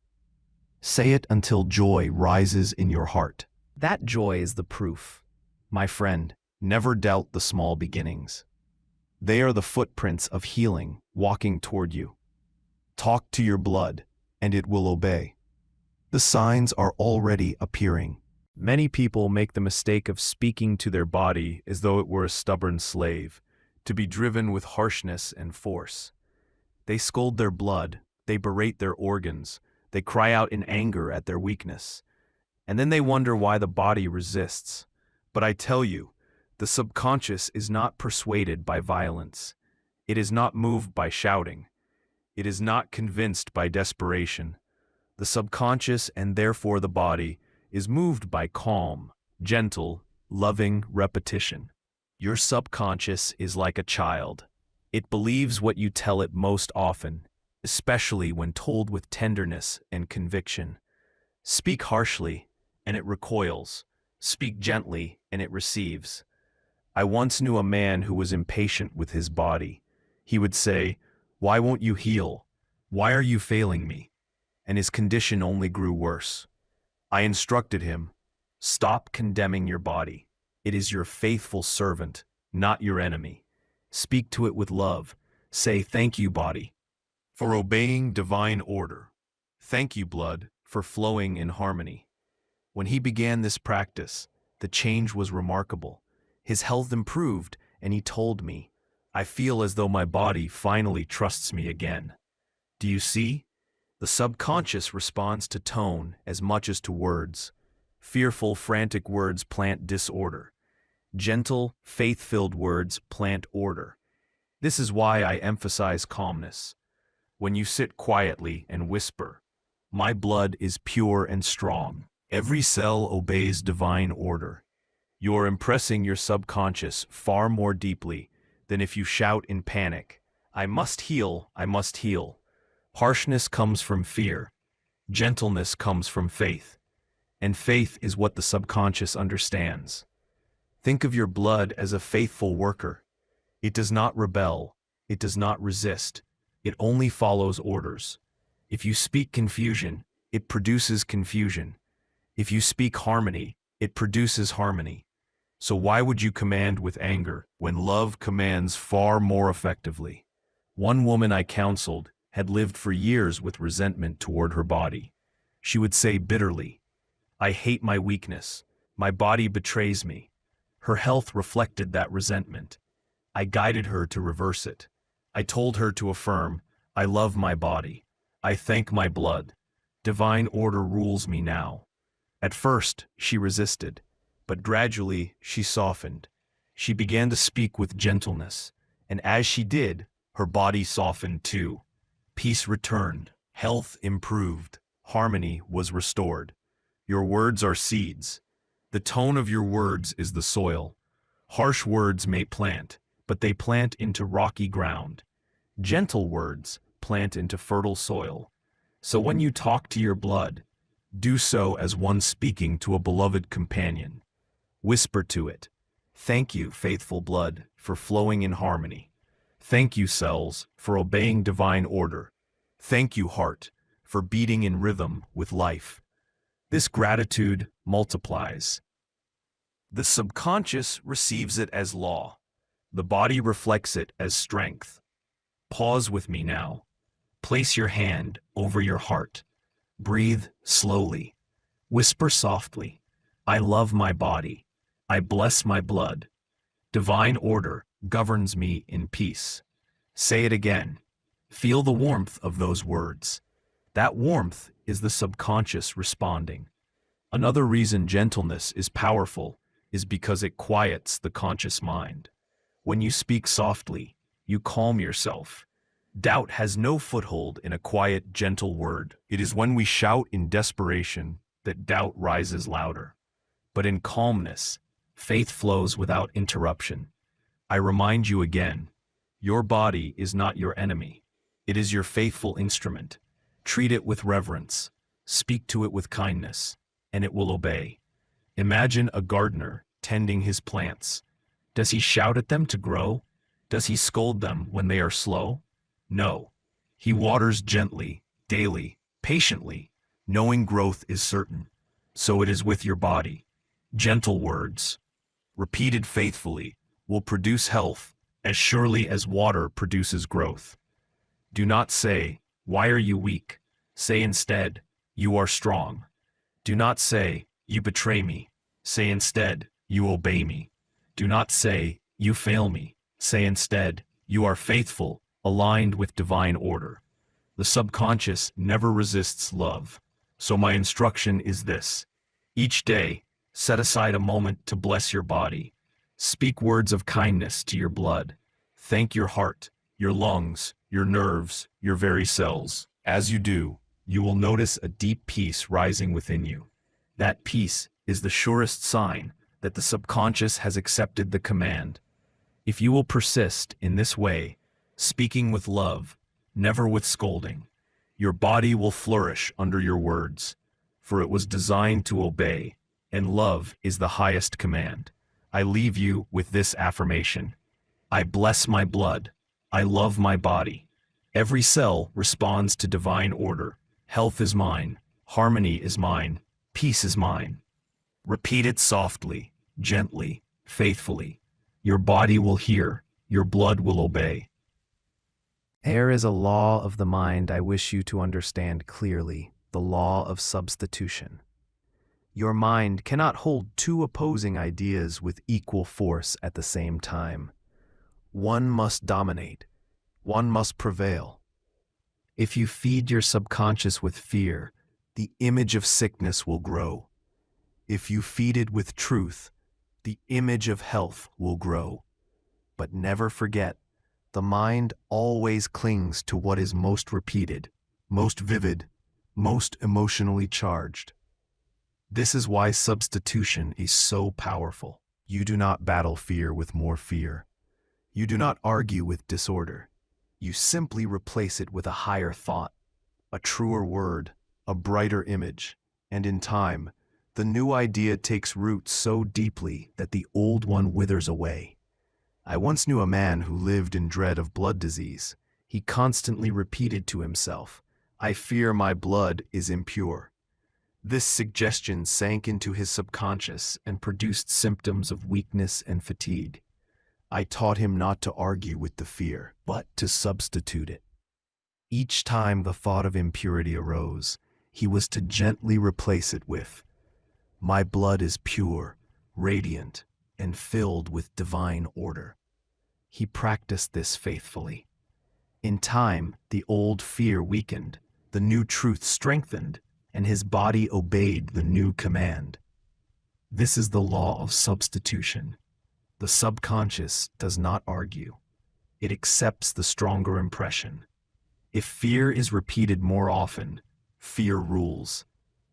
Say it until joy rises in your heart. That joy is the proof. My friend, never doubt the small beginnings. They are the footprints of healing walking toward you. Talk to your blood, and it will obey. The signs are already appearing. Many people make the mistake of speaking to their body as though it were a stubborn slave, to be driven with harshness and force. They scold their blood, they berate their organs, they cry out in anger at their weakness, and then they wonder why the body resists. But I tell you, the subconscious is not persuaded by violence. It is not moved by shouting. It is not convinced by desperation. The subconscious, and therefore the body, is moved by calm, gentle, loving repetition. Your subconscious is like a child. It believes what you tell it most often, especially when told with tenderness and conviction. Speak harshly, and it recoils. Speak gently, and it receives. I once knew a man who was impatient with his body. He would say, "Why won't you heal? Why are you failing me?" And his condition only grew worse. I instructed him, "Stop condemning your body. It is your faithful servant, not your enemy. Speak to it with love. Say, 'Thank you, body, for obeying divine order. Thank you, blood, for flowing in harmony.'" When he began this practice, the change was remarkable. His health improved, and he told me, "I feel as though my body finally trusts me again." Do you see? The subconscious responds to tone as much as to words. Fearful, frantic words plant disorder. Gentle, faith-filled words plant order. This is why I emphasize calmness. When you sit quietly and whisper, "My blood is pure and strong," every cell obeys divine order. You're impressing your subconscious far more deeply than if you shout in panic, "I must heal, I must heal." Harshness comes from fear. Gentleness comes from faith. And faith is what the subconscious understands. Think of your blood as a faithful worker. It does not rebel. It does not resist. It only follows orders. If you speak confusion, it produces confusion. If you speak harmony, it produces harmony. So why would you command with anger when love commands far more effectively? One woman I counseled had lived for years with resentment toward her body. She would say bitterly, "I hate my weakness. My body betrays me." Her health reflected that resentment. I guided her to reverse it. I told her to affirm, "I love my body. I thank my blood. Divine order rules me now." At first, she resisted, but gradually she softened. She began to speak with gentleness, and as she did, her body softened too. Peace returned, health improved, harmony was restored. Your words are seeds. The tone of your words is the soil. Harsh words may plant, but they plant into rocky ground. Gentle words plant into fertile soil. So when you talk to your blood, do so as one speaking to a beloved companion. Whisper to it, "Thank you, faithful blood, for flowing in harmony. Thank you, cells, for obeying divine order. Thank you, heart, for beating in rhythm with life." This gratitude multiplies. The subconscious receives it as law. The body reflects it as strength. Pause with me now. Place your hand over your heart. Breathe slowly. Whisper softly, I love my body. I bless my blood. Divine order governs me in peace. Say it again. Feel the warmth of those words. That warmth is the subconscious responding. Another reason gentleness is powerful is because it quiets the conscious mind. When you speak softly, you calm yourself. Doubt has no foothold in a quiet, gentle word. It is when we shout in desperation that doubt rises louder. But in calmness, faith flows without interruption. I remind you again, your body is not your enemy. It is your faithful instrument. Treat it with reverence. Speak to it with kindness, and it will obey. Imagine a gardener tending his plants. Does he shout at them to grow? Does he scold them when they are slow? No. He waters gently, daily, patiently, knowing growth is certain. So it is with your body. Gentle words, repeated faithfully, will produce health as surely as water produces growth. Do not say, why are you weak? Say instead, you are strong. Do not say, you betray me. Say instead, you obey me. Do not say, you fail me. Say instead, you are faithful, aligned with divine order. The subconscious never resists love. So my instruction is this. Each day, set aside a moment to bless your body. Speak words of kindness to your blood. Thank your heart, your lungs, your nerves, your very cells. As you do, you will notice a deep peace rising within you. That peace is the surest sign that the subconscious has accepted the command. If you will persist in this way, speaking with love, never with scolding, your body will flourish under your words, for it was designed to obey, and love is the highest command. I leave you with this affirmation. I bless my blood. I love my body. Every cell responds to divine order. Health is mine. Harmony is mine. Peace is mine. Repeat it softly, gently, faithfully. Your body will hear. Your blood will obey. There is a law of the mind I wish you to understand clearly, the law of substitution. Your mind cannot hold two opposing ideas with equal force at the same time. One must dominate. One must prevail. If you feed your subconscious with fear, the image of sickness will grow. If you feed it with truth, the image of health will grow. But never forget, the mind always clings to what is most repeated, most vivid, most emotionally charged. This is why substitution is so powerful. You do not battle fear with more fear. You do not argue with disorder. You simply replace it with a higher thought, a truer word, a brighter image, and in time, the new idea takes root so deeply that the old one withers away. I once knew a man who lived in dread of blood disease. He constantly repeated to himself, I fear my blood is impure. This suggestion sank into his subconscious and produced symptoms of weakness and fatigue. I taught him not to argue with the fear, but to substitute it. Each time the thought of impurity arose, he was to gently replace it with, my blood is pure, radiant, and filled with divine order. He practiced this faithfully. In time, the old fear weakened, the new truth strengthened, and his body obeyed the new command. This is the law of substitution. The subconscious does not argue. It accepts the stronger impression. If fear is repeated more often, fear rules.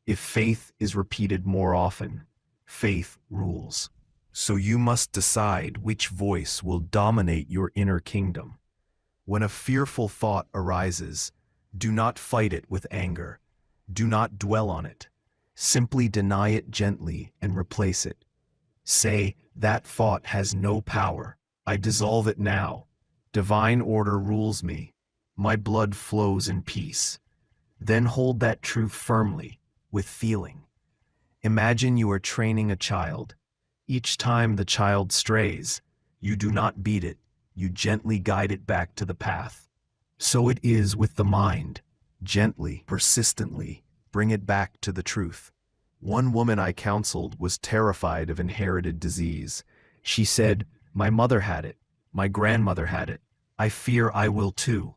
If faith is repeated more often, faith rules. So you must decide which voice will dominate your inner kingdom. When a fearful thought arises, do not fight it with anger. Do not dwell on it. Simply deny it gently and replace it. Say, that thought has no power. I dissolve it now. Divine order rules me. My blood flows in peace. Then hold that truth firmly, with feeling. Imagine you are training a child. Each time the child strays, you do not beat it. You gently guide it back to the path. So it is with the mind. Gently, persistently, bring it back to the truth. One woman I counseled was terrified of inherited disease. She said, "My mother had it. My grandmother had it. I fear I will too."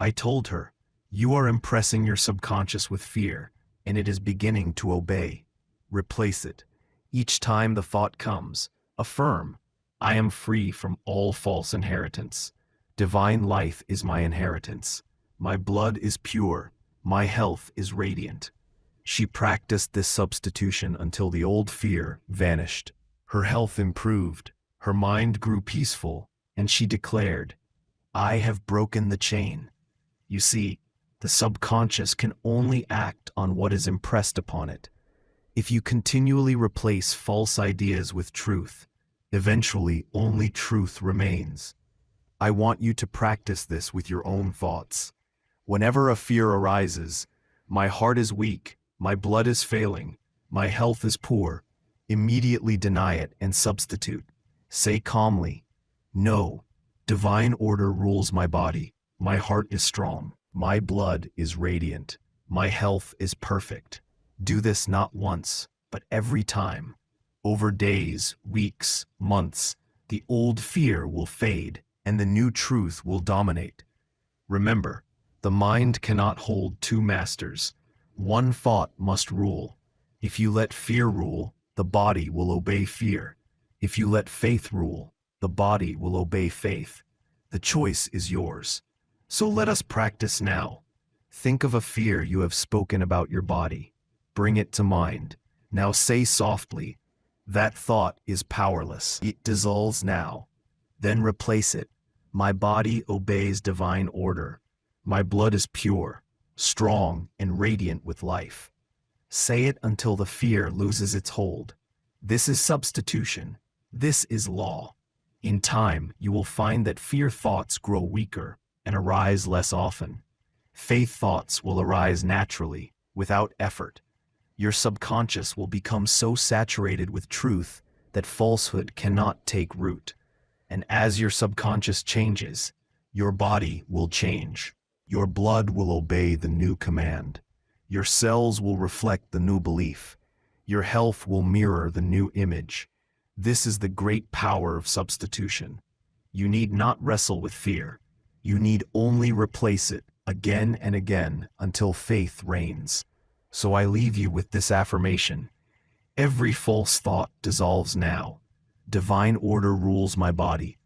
I told her, "You are impressing your subconscious with fear, and it is beginning to obey." Replace it. Each time the thought comes, affirm, "I am free from all false inheritance. divine life is my inheritance. My blood is pure. My health is radiant." She practiced this substitution until the old fear vanished. Her health improved. Her mind grew peaceful, and she declared, "I have broken the chain." You see, the subconscious can only act on what is impressed upon it. If you continually replace false ideas with truth, eventually only truth remains. I want you to practice this with your own thoughts. Whenever a fear arises, "My heart is weak, my blood is failing, my health is poor," immediately deny it and substitute. Say calmly, "No, divine order rules my body. My heart is strong. My blood is radiant. My health is perfect." Do this not once, but every time. Over days, weeks, months, the old fear will fade and the new truth will dominate. Remember, the mind cannot hold two masters. One thought must rule. If you let fear rule, the body will obey fear. If you let faith rule, the body will obey faith. The choice is yours. So let us practice now. Think of a fear you have spoken about your body. Bring it to mind. Now say softly, "That thought is powerless. It dissolves now." Then replace it. "My body obeys divine order. My blood is pure, strong, and radiant with life." Say it until the fear loses its hold. This is substitution. This is law. In time, you will find that fear thoughts grow weaker and arise less often. Faith thoughts will arise naturally, without effort. Your subconscious will become so saturated with truth that falsehood cannot take root. And as your subconscious changes, your body will change. Your blood will obey the new command. Your cells will reflect the new belief. Your health will mirror the new image. This is the great power of substitution. You need not wrestle with fear. You need only replace it again and again until faith reigns. So I leave you with this affirmation. Every false thought dissolves now. Divine order rules my body.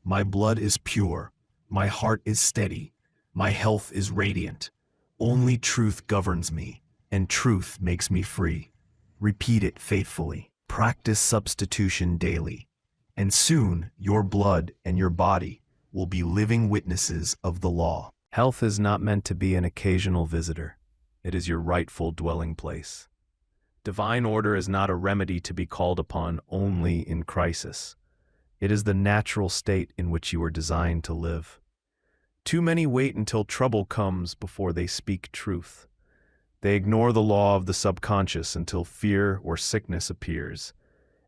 My blood is pure. My heart is steady. My health is radiant. Only truth governs me, and truth makes me free. Repeat it faithfully. Practice substitution daily. And soon your blood and your body will be living witnesses of the law. Health is not meant to be an occasional visitor. It is your rightful dwelling place. Divine order is not a remedy to be called upon only in crisis. It is the natural state in which you are designed to live. Too many wait until trouble comes before they speak truth. They ignore the law of the subconscious until fear or sickness appears,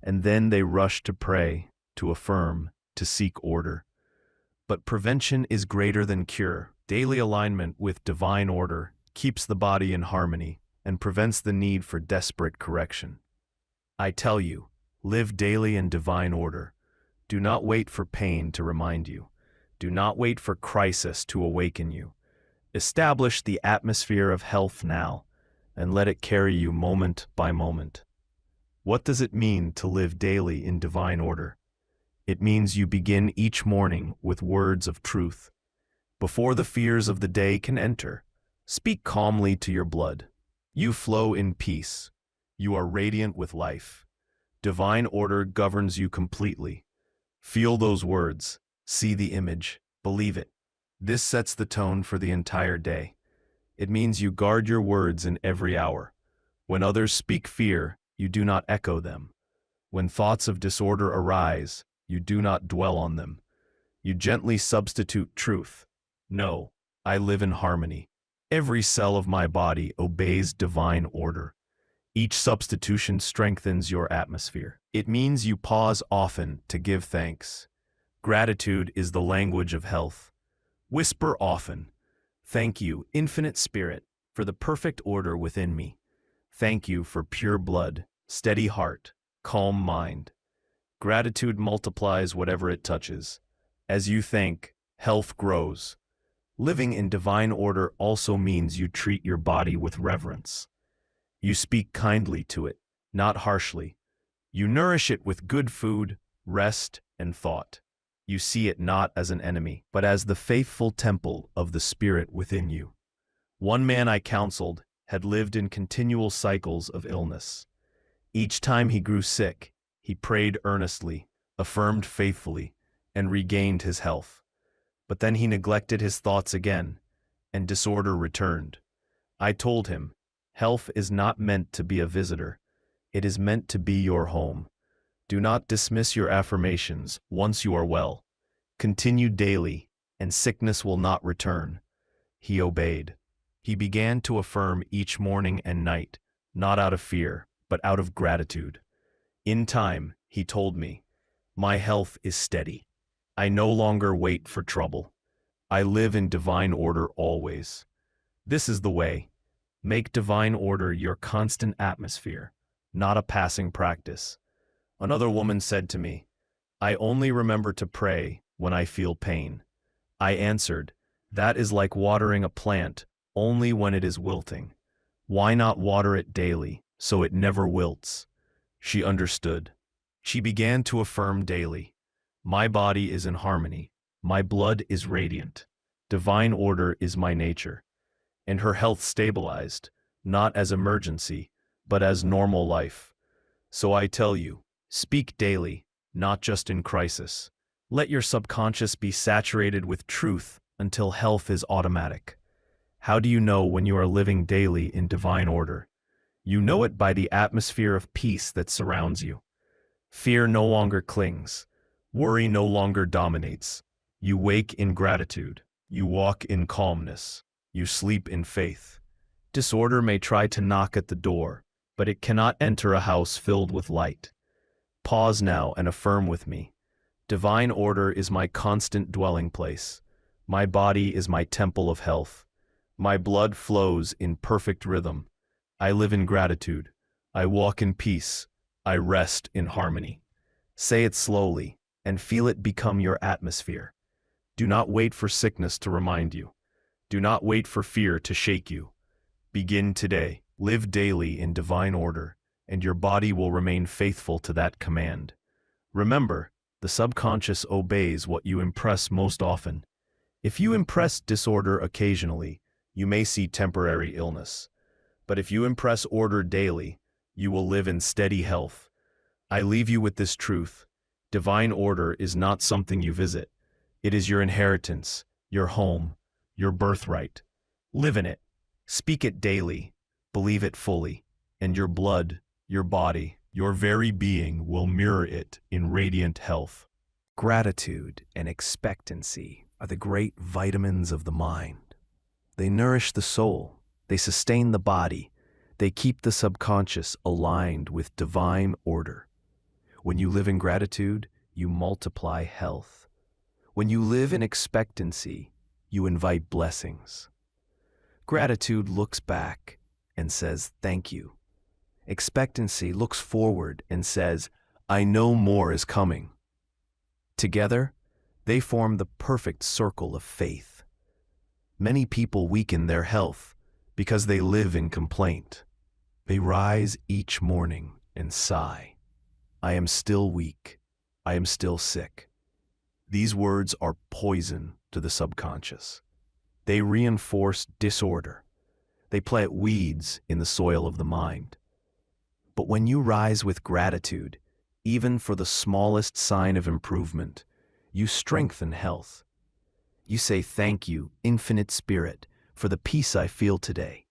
and then they rush to pray, to affirm, to seek order. But prevention is greater than cure. Daily alignment with divine order keeps the body in harmony and prevents the need for desperate correction. I tell you, live daily in divine order. Do not wait for pain to remind you. Do not wait for crisis to awaken you. Establish the atmosphere of health now, and let it carry you moment by moment. What does it mean to live daily in divine order? It means you begin each morning with words of truth. Before the fears of the day can enter, speak calmly to your blood. You flow in peace. You are radiant with life. Divine order governs you completely. Feel those words. See the image. Believe it. This sets the tone for the entire day. It means you guard your words in every hour. When others speak fear, you do not echo them. When thoughts of disorder arise, you do not dwell on them. You gently substitute truth. No, I live in harmony. Every cell of my body obeys divine order. Each substitution strengthens your atmosphere. It means you pause often to give thanks. Gratitude is the language of health. Whisper often, Thank you, infinite spirit, for the perfect order within me. Thank you for pure blood, steady heart, calm mind. Gratitude multiplies whatever it touches. As you thank, health grows. Living in divine order also means you treat your body with reverence. You speak kindly to it, not harshly. You nourish it with good food, rest, and thought. You see it not as an enemy, but as the faithful temple of the spirit within you. One man I counseled had lived in continual cycles of illness. Each time he grew sick, he prayed earnestly, affirmed faithfully, and regained his health. But then he neglected his thoughts again, and disorder returned. I told him, health is not meant to be a visitor. It is meant to be your home. Do not dismiss your affirmations once you are well. Continue daily, and sickness will not return. He obeyed. He began to affirm each morning and night, not out of fear, but out of gratitude. In time, he told me, my health is steady. I no longer wait for trouble. I live in divine order always. This is the way. Make divine order your constant atmosphere, not a passing practice. Another woman said to me, I only remember to pray when I feel pain. I answered, that is like watering a plant only when it is wilting. Why not water it daily so it never wilts? She understood. She began to affirm daily, my body is in harmony, my blood is radiant, divine order is my nature. And her health stabilized, not as emergency, but as normal life. So I tell you, speak daily, not just in crisis. Let your subconscious be saturated with truth until health is automatic. How do you know when you are living daily in divine order? You know it by the atmosphere of peace that surrounds you. Fear no longer clings. Worry no longer dominates. You wake in gratitude. You walk in calmness. You sleep in faith. Disorder may try to knock at the door, but it cannot enter a house filled with light. Pause now and affirm with me. Divine order is my constant dwelling place. My body is my temple of health. My blood flows in perfect rhythm. I live in gratitude. I walk in peace. I rest in harmony. Say it slowly and feel it become your atmosphere. Do not wait for sickness to remind you. Do not wait for fear to shake you. Begin today. Live daily in divine order, and your body will remain faithful to that command. Remember, the subconscious obeys what you impress most often. If you impress disorder occasionally, you may see temporary illness. But if you impress order daily, you will live in steady health. I leave you with this truth. Divine order is not something you visit. It is your inheritance, your home, your birthright. Live in it. Speak it daily. Believe it fully. And your blood, your body, your very being will mirror it in radiant health. Gratitude and expectancy are the great vitamins of the mind. They nourish the soul. They sustain the body. They keep the subconscious aligned with divine order. When you live in gratitude, you multiply health. When you live in expectancy, you invite blessings. Gratitude looks back and says, thank you. Expectancy looks forward and says, I know more is coming. Together, they form the perfect circle of faith. Many people weaken their health because they live in complaint. They rise each morning and sigh, I am still weak. I am still sick. These words are poison to the subconscious. They reinforce disorder. They plant weeds in the soil of the mind. But when you rise with gratitude, even for the smallest sign of improvement, you strengthen health. You say, thank you, infinite spirit, for the peace I feel today.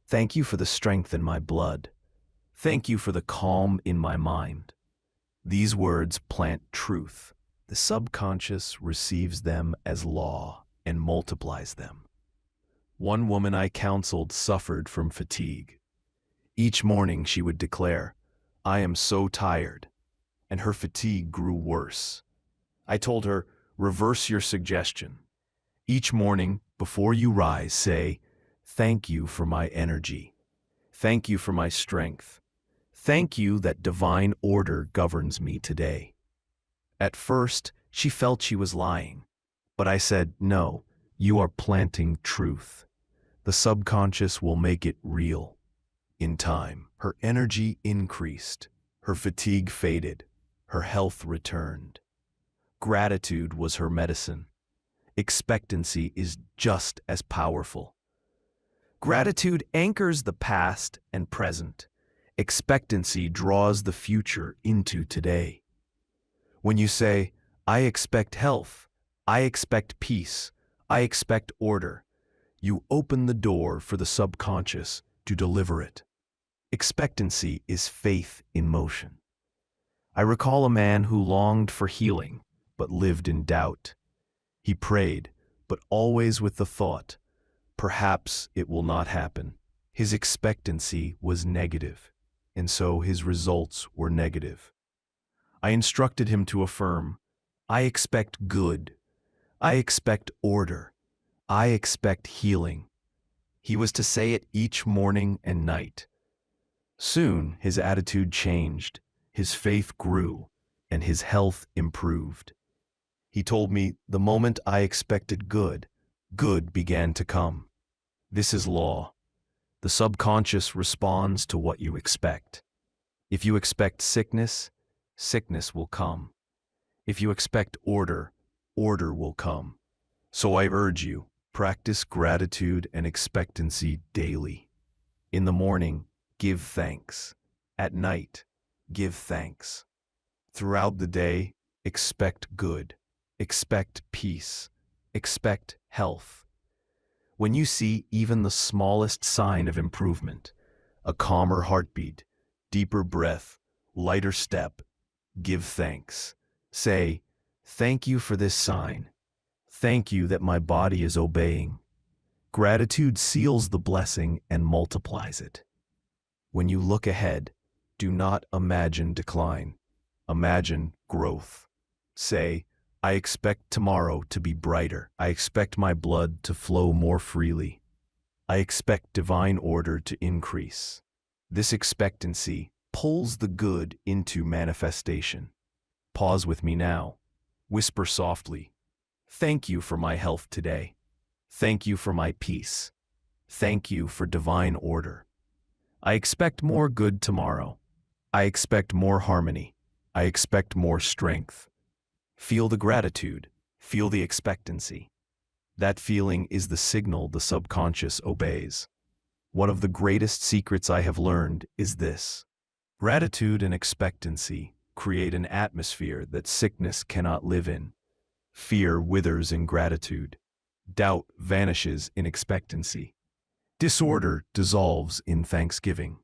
Thank you for the strength in my blood. Thank you for the calm in my mind. These words plant truth. The subconscious receives them as law and multiplies them. One woman I counseled suffered from fatigue. Each morning she would declare, I am so tired, and her fatigue grew worse. I told her, reverse your suggestion. Each morning, before you rise, say, "Thank you for my energy. Thank you for my strength. Thank you that divine order governs me today." At first, she felt she was lying. But I said, "No, you are planting truth. The subconscious will make it real." In time, her energy increased, her fatigue faded, her health returned. Gratitude was her medicine. Expectancy is just as powerful. Gratitude anchors the past and present. Expectancy draws the future into today. When you say, "I expect health, I expect peace, I expect order," you open the door for the subconscious to deliver it. Expectancy is faith in motion. I recall a man who longed for healing, but lived in doubt. He prayed, but always with the thought, "Perhaps it will not happen." His expectancy was negative, and so his results were negative. I instructed him to affirm, "I expect good. I expect order. I expect healing." He was to say it each morning and night. Soon his attitude changed, his faith grew, and his health improved. He told me, "The moment I expected good, good began to come." This is law. The subconscious responds to what you expect. If you expect sickness, sickness will come. If you expect order, order will come. So I urge you, practice gratitude and expectancy daily. In the morning, give thanks. At night, give thanks. Throughout the day, expect good. Expect peace. Expect health. When you see even the smallest sign of improvement, a calmer heartbeat, deeper breath, lighter step, give thanks. Say, "Thank you for this sign. Thank you that my body is obeying." Gratitude seals the blessing and multiplies it. When you look ahead, do not imagine decline. Imagine growth. Say, "I expect tomorrow to be brighter. I expect my blood to flow more freely. I expect divine order to increase." This expectancy pulls the good into manifestation. Pause with me now. Whisper softly, "Thank you for my health today. Thank you for my peace. Thank you for divine order. I expect more good tomorrow. I expect more harmony. I expect more strength." Feel the gratitude. Feel the expectancy. That feeling is the signal the subconscious obeys. One of the greatest secrets I have learned is this: gratitude and expectancy create an atmosphere that sickness cannot live in. Fear withers in gratitude. Doubt vanishes in expectancy. Disorder dissolves in thanksgiving.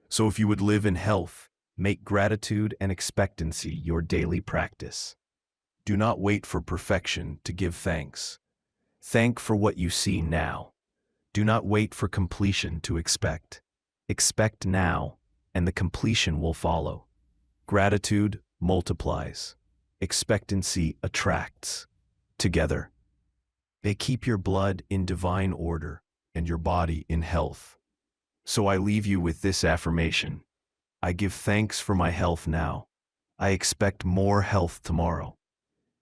So if you would live in health, make gratitude and expectancy your daily practice. Do not wait for perfection to give thanks. Thank for what you see now. Do not wait for completion to expect. Expect now, and the completion will follow. Gratitude multiplies. Expectancy attracts. Together, they keep your blood in divine order and your body in health. So I leave you with this affirmation: I give thanks for my health now. I expect more health tomorrow.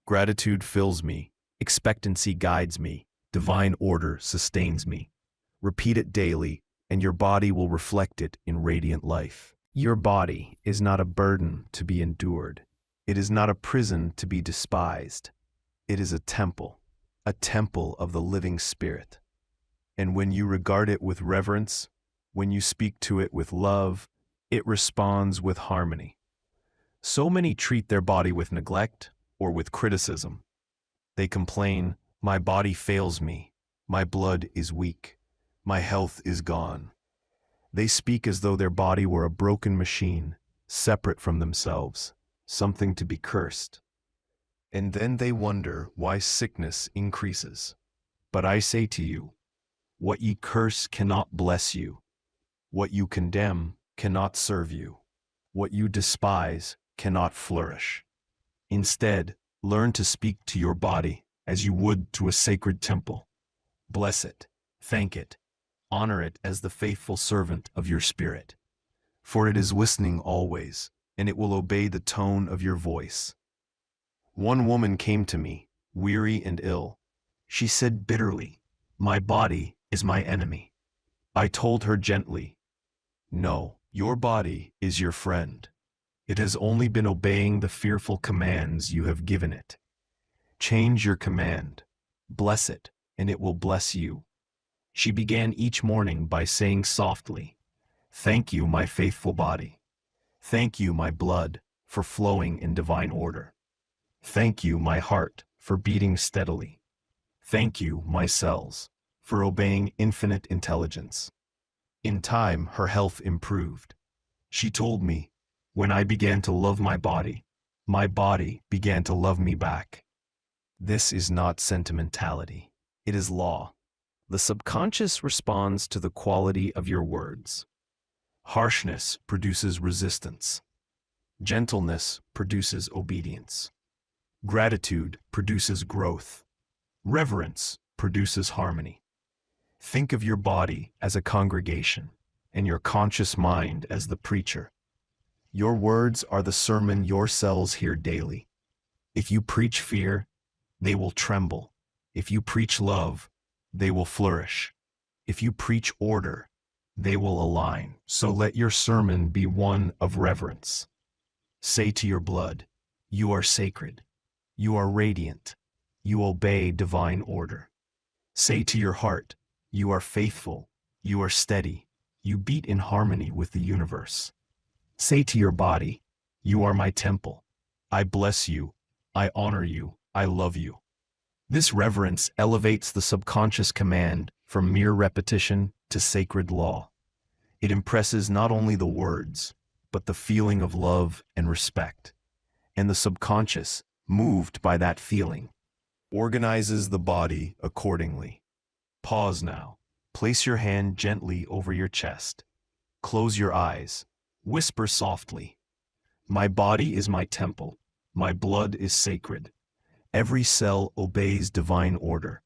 Gratitude fills me. Expectancy guides me. Divine order sustains me. Repeat it daily, and your body will reflect it in radiant life. Your body is not a burden to be endured. It is not a prison to be despised. It is a temple of the living spirit. And when you regard it with reverence, when you speak to it with love, it responds with harmony. So many treat their body with neglect or with criticism. They complain, "My body fails me. My blood is weak. My health is gone." They speak as though their body were a broken machine, separate from themselves, something to be cursed. And then they wonder why sickness increases. But I say to you, what ye curse cannot bless you. What you condemn cannot serve you. What you despise cannot flourish. Instead, learn to speak to your body. as you would to a sacred temple. Bless it, thank it, honor it as the faithful servant of your spirit. For it is listening always, and it will obey the tone of your voice. One woman came to me, weary and ill. She said bitterly, "My body is my enemy." I told her gently, "No, your body is your friend. It has only been obeying the fearful commands you have given it. Change your command, bless it, and it will bless you." She began each morning by saying softly, "Thank you, my faithful body. Thank you, my blood, for flowing in divine order. Thank you, my heart, for beating steadily. Thank you, my cells, for obeying infinite intelligence." In time, her health improved. She told me, "When I began to love my body began to love me back." This is not sentimentality. It is law. The subconscious responds to the quality of your words. Harshness produces resistance. Gentleness produces obedience. Gratitude produces growth. Reverence produces harmony. Think of your body as a congregation, and your conscious mind as the preacher. Your words are the sermon your cells hear daily. If you preach fear, they will tremble. If you preach love, they will flourish. If you preach order, they will align. So let your sermon be one of reverence. Say to your blood, "You are sacred. You are radiant. You obey divine order." Say to your heart, "You are faithful. You are steady. You beat in harmony with the universe." Say to your body, "You are my temple. I bless you. I honor you. I love you." This reverence elevates the subconscious command from mere repetition to sacred law. It impresses not only the words, but the feeling of love and respect. And the subconscious, moved by that feeling, organizes the body accordingly. Pause now. Place your hand gently over your chest. Close your eyes. Whisper softly, "My body is my temple. My blood is sacred. Every cell obeys divine order.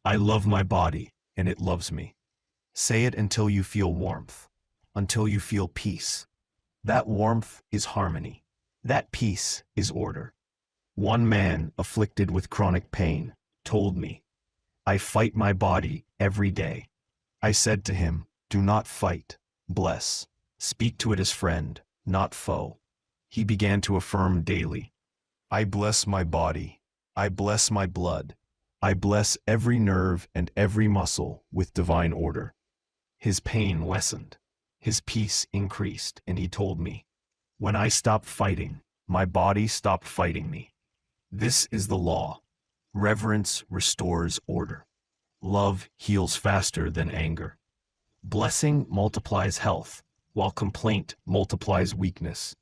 I love my body, and it loves me." Say it until you feel warmth, until you feel peace. That warmth is harmony. That peace is order. One man afflicted with chronic pain told me, "I fight my body every day." I said to him, "Do not fight, bless. Speak to it as friend, not foe." He began to affirm daily, "I bless my body. I bless my blood. I bless every nerve and every muscle with divine order." His pain lessened. His peace increased, and he told me, "When I stopped fighting, my body stopped fighting me." This is the law. Reverence restores order. Love heals faster than anger. Blessing multiplies health, while complaint multiplies weakness.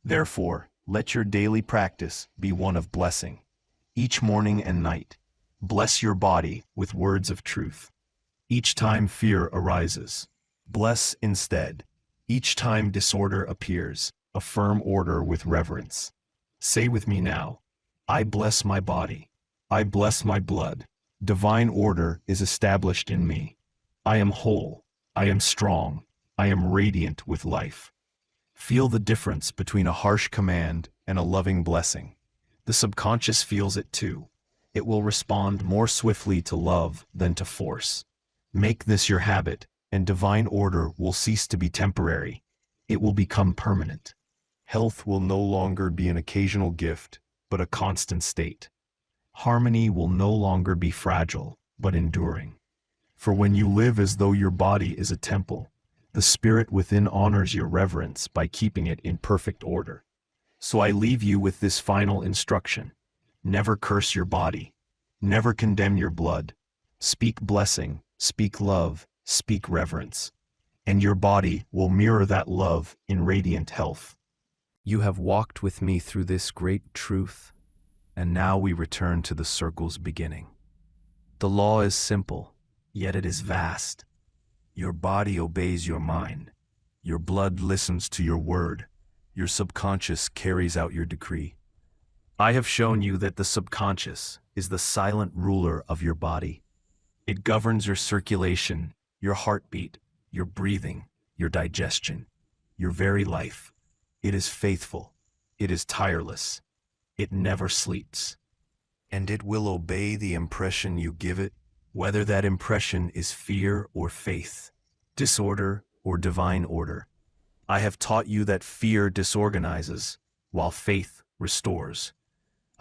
Therefore, let your daily practice be one of blessing. Each morning and night, bless your body with words of truth. Each time fear arises, bless instead. Each time disorder appears, affirm order with reverence. Say with me now, "I bless my body. I bless my blood. Divine order is established in me. I am whole. I am strong. I am radiant with life." Feel the difference between a harsh command and a loving blessing. The subconscious feels it too. It will respond more swiftly to love than to force. Make this your habit, and divine order will cease to be temporary. It will become permanent. Health will no longer be an occasional gift, but a constant state. Harmony will no longer be fragile, but enduring. For when you live as though your body is a temple, the spirit within honors your reverence by keeping it in perfect order. So I leave you with this final instruction. Never curse your body. Never condemn your blood. Speak blessing, speak love, speak reverence. And your body will mirror that love in radiant health. You have walked with me through this great truth, and now we return to the circle's beginning. The law is simple, yet it is vast. Your body obeys your mind. Your blood listens to your word. Your subconscious carries out your decree. I have shown you that the subconscious is the silent ruler of your body. It governs your circulation, your heartbeat, your breathing, your digestion, your very life. It is faithful. It is tireless. It never sleeps. And it will obey the impression you give it, whether that impression is fear or faith, disorder or divine order. I have taught you that fear disorganizes, while faith restores.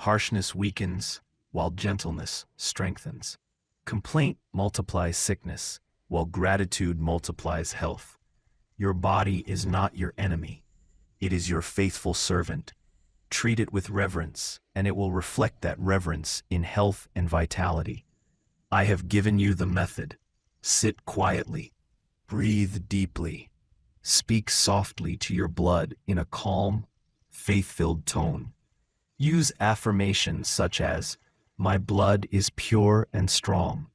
Harshness weakens, while gentleness strengthens. Complaint multiplies sickness, while gratitude multiplies health. Your body is not your enemy. It is your faithful servant. Treat it with reverence, and it will reflect that reverence in health and vitality. I have given you the method. Sit quietly. Breathe deeply. Speak softly to your blood in a calm, faith-filled tone. Use affirmations such as, "My blood is pure and strong.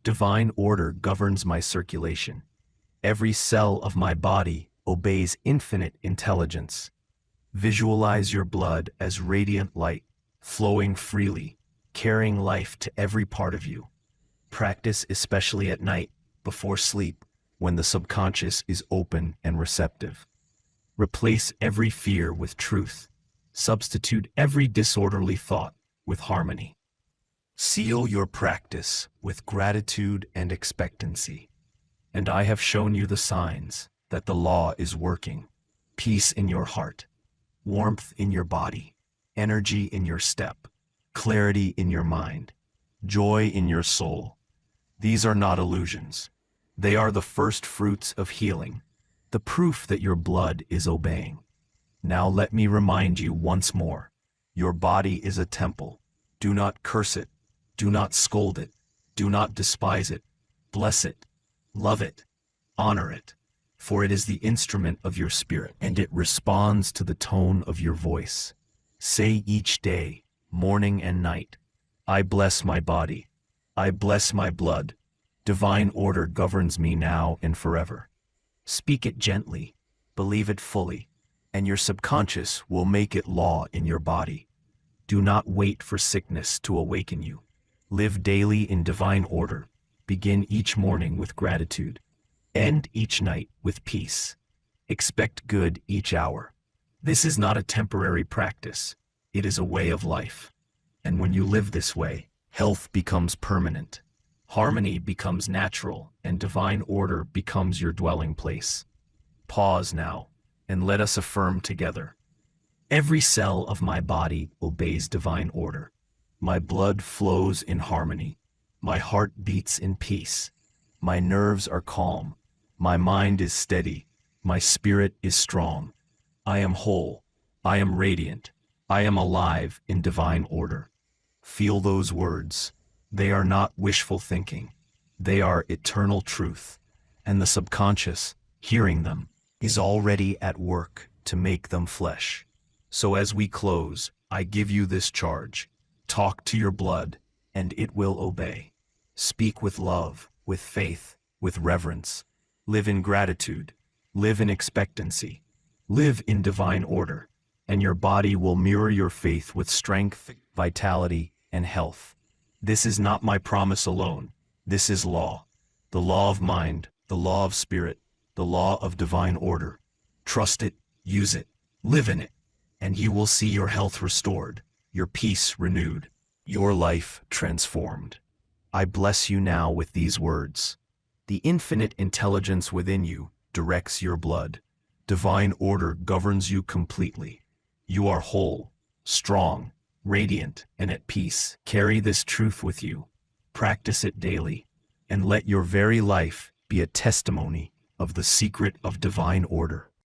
Divine order governs my circulation. Every cell of my body obeys infinite intelligence." Visualize your blood as radiant light, flowing freely, carrying life to every part of you. Practice especially at night, before sleep, when the subconscious is open and receptive. Replace every fear with truth. Substitute every disorderly thought with harmony. Seal your practice with gratitude and expectancy. And I have shown you the signs that the law is working. Peace in your heart, warmth in your body, energy in your step, clarity in your mind, joy in your soul. These are not illusions. They are the first fruits of healing, the proof that your blood is obeying. Now let me remind you once more, your body is a temple. Do not curse it. Do not scold it. Do not despise it. Bless it. Love it. Honor it. For it is the instrument of your spirit, and it responds to the tone of your voice. Say each day, morning and night, "I bless my body. I bless my blood. Divine order governs me now and forever." Speak it gently. Believe it fully, and your subconscious will make it law in your body. Do not wait for sickness to awaken you. Live daily in divine order. Begin each morning with gratitude. End each night with peace. Expect good each hour. This is not a temporary practice. It is a way of life. And when you live this way, health becomes permanent. Harmony becomes natural, and divine order becomes your dwelling place. Pause now, and let us affirm together. Every cell of my body obeys divine order. My blood flows in harmony. My heart beats in peace. My nerves are calm. My mind is steady. My spirit is strong. I am whole. I am radiant. I am alive in divine order. Feel those words. They are not wishful thinking. They are eternal truth. And the subconscious, hearing them, is already at work to make them flesh. So as we close, I give you this charge. Talk to your blood, and it will obey. Speak with love, with faith, with reverence. Live in gratitude. Live in expectancy. Live in divine order, and your body will mirror your faith with strength, vitality, and health. This is not my promise alone. This is law. The law of mind, the law of spirit, the law of divine order. Trust it, use it, live in it, and you will see your health restored, your peace renewed, your life transformed. I bless you now with these words. The infinite intelligence within you directs your blood. Divine order governs you completely. You are whole, strong, radiant, and at peace. Carry this truth with you. Practice it daily, and let your very life be a testimony of the secret of divine order.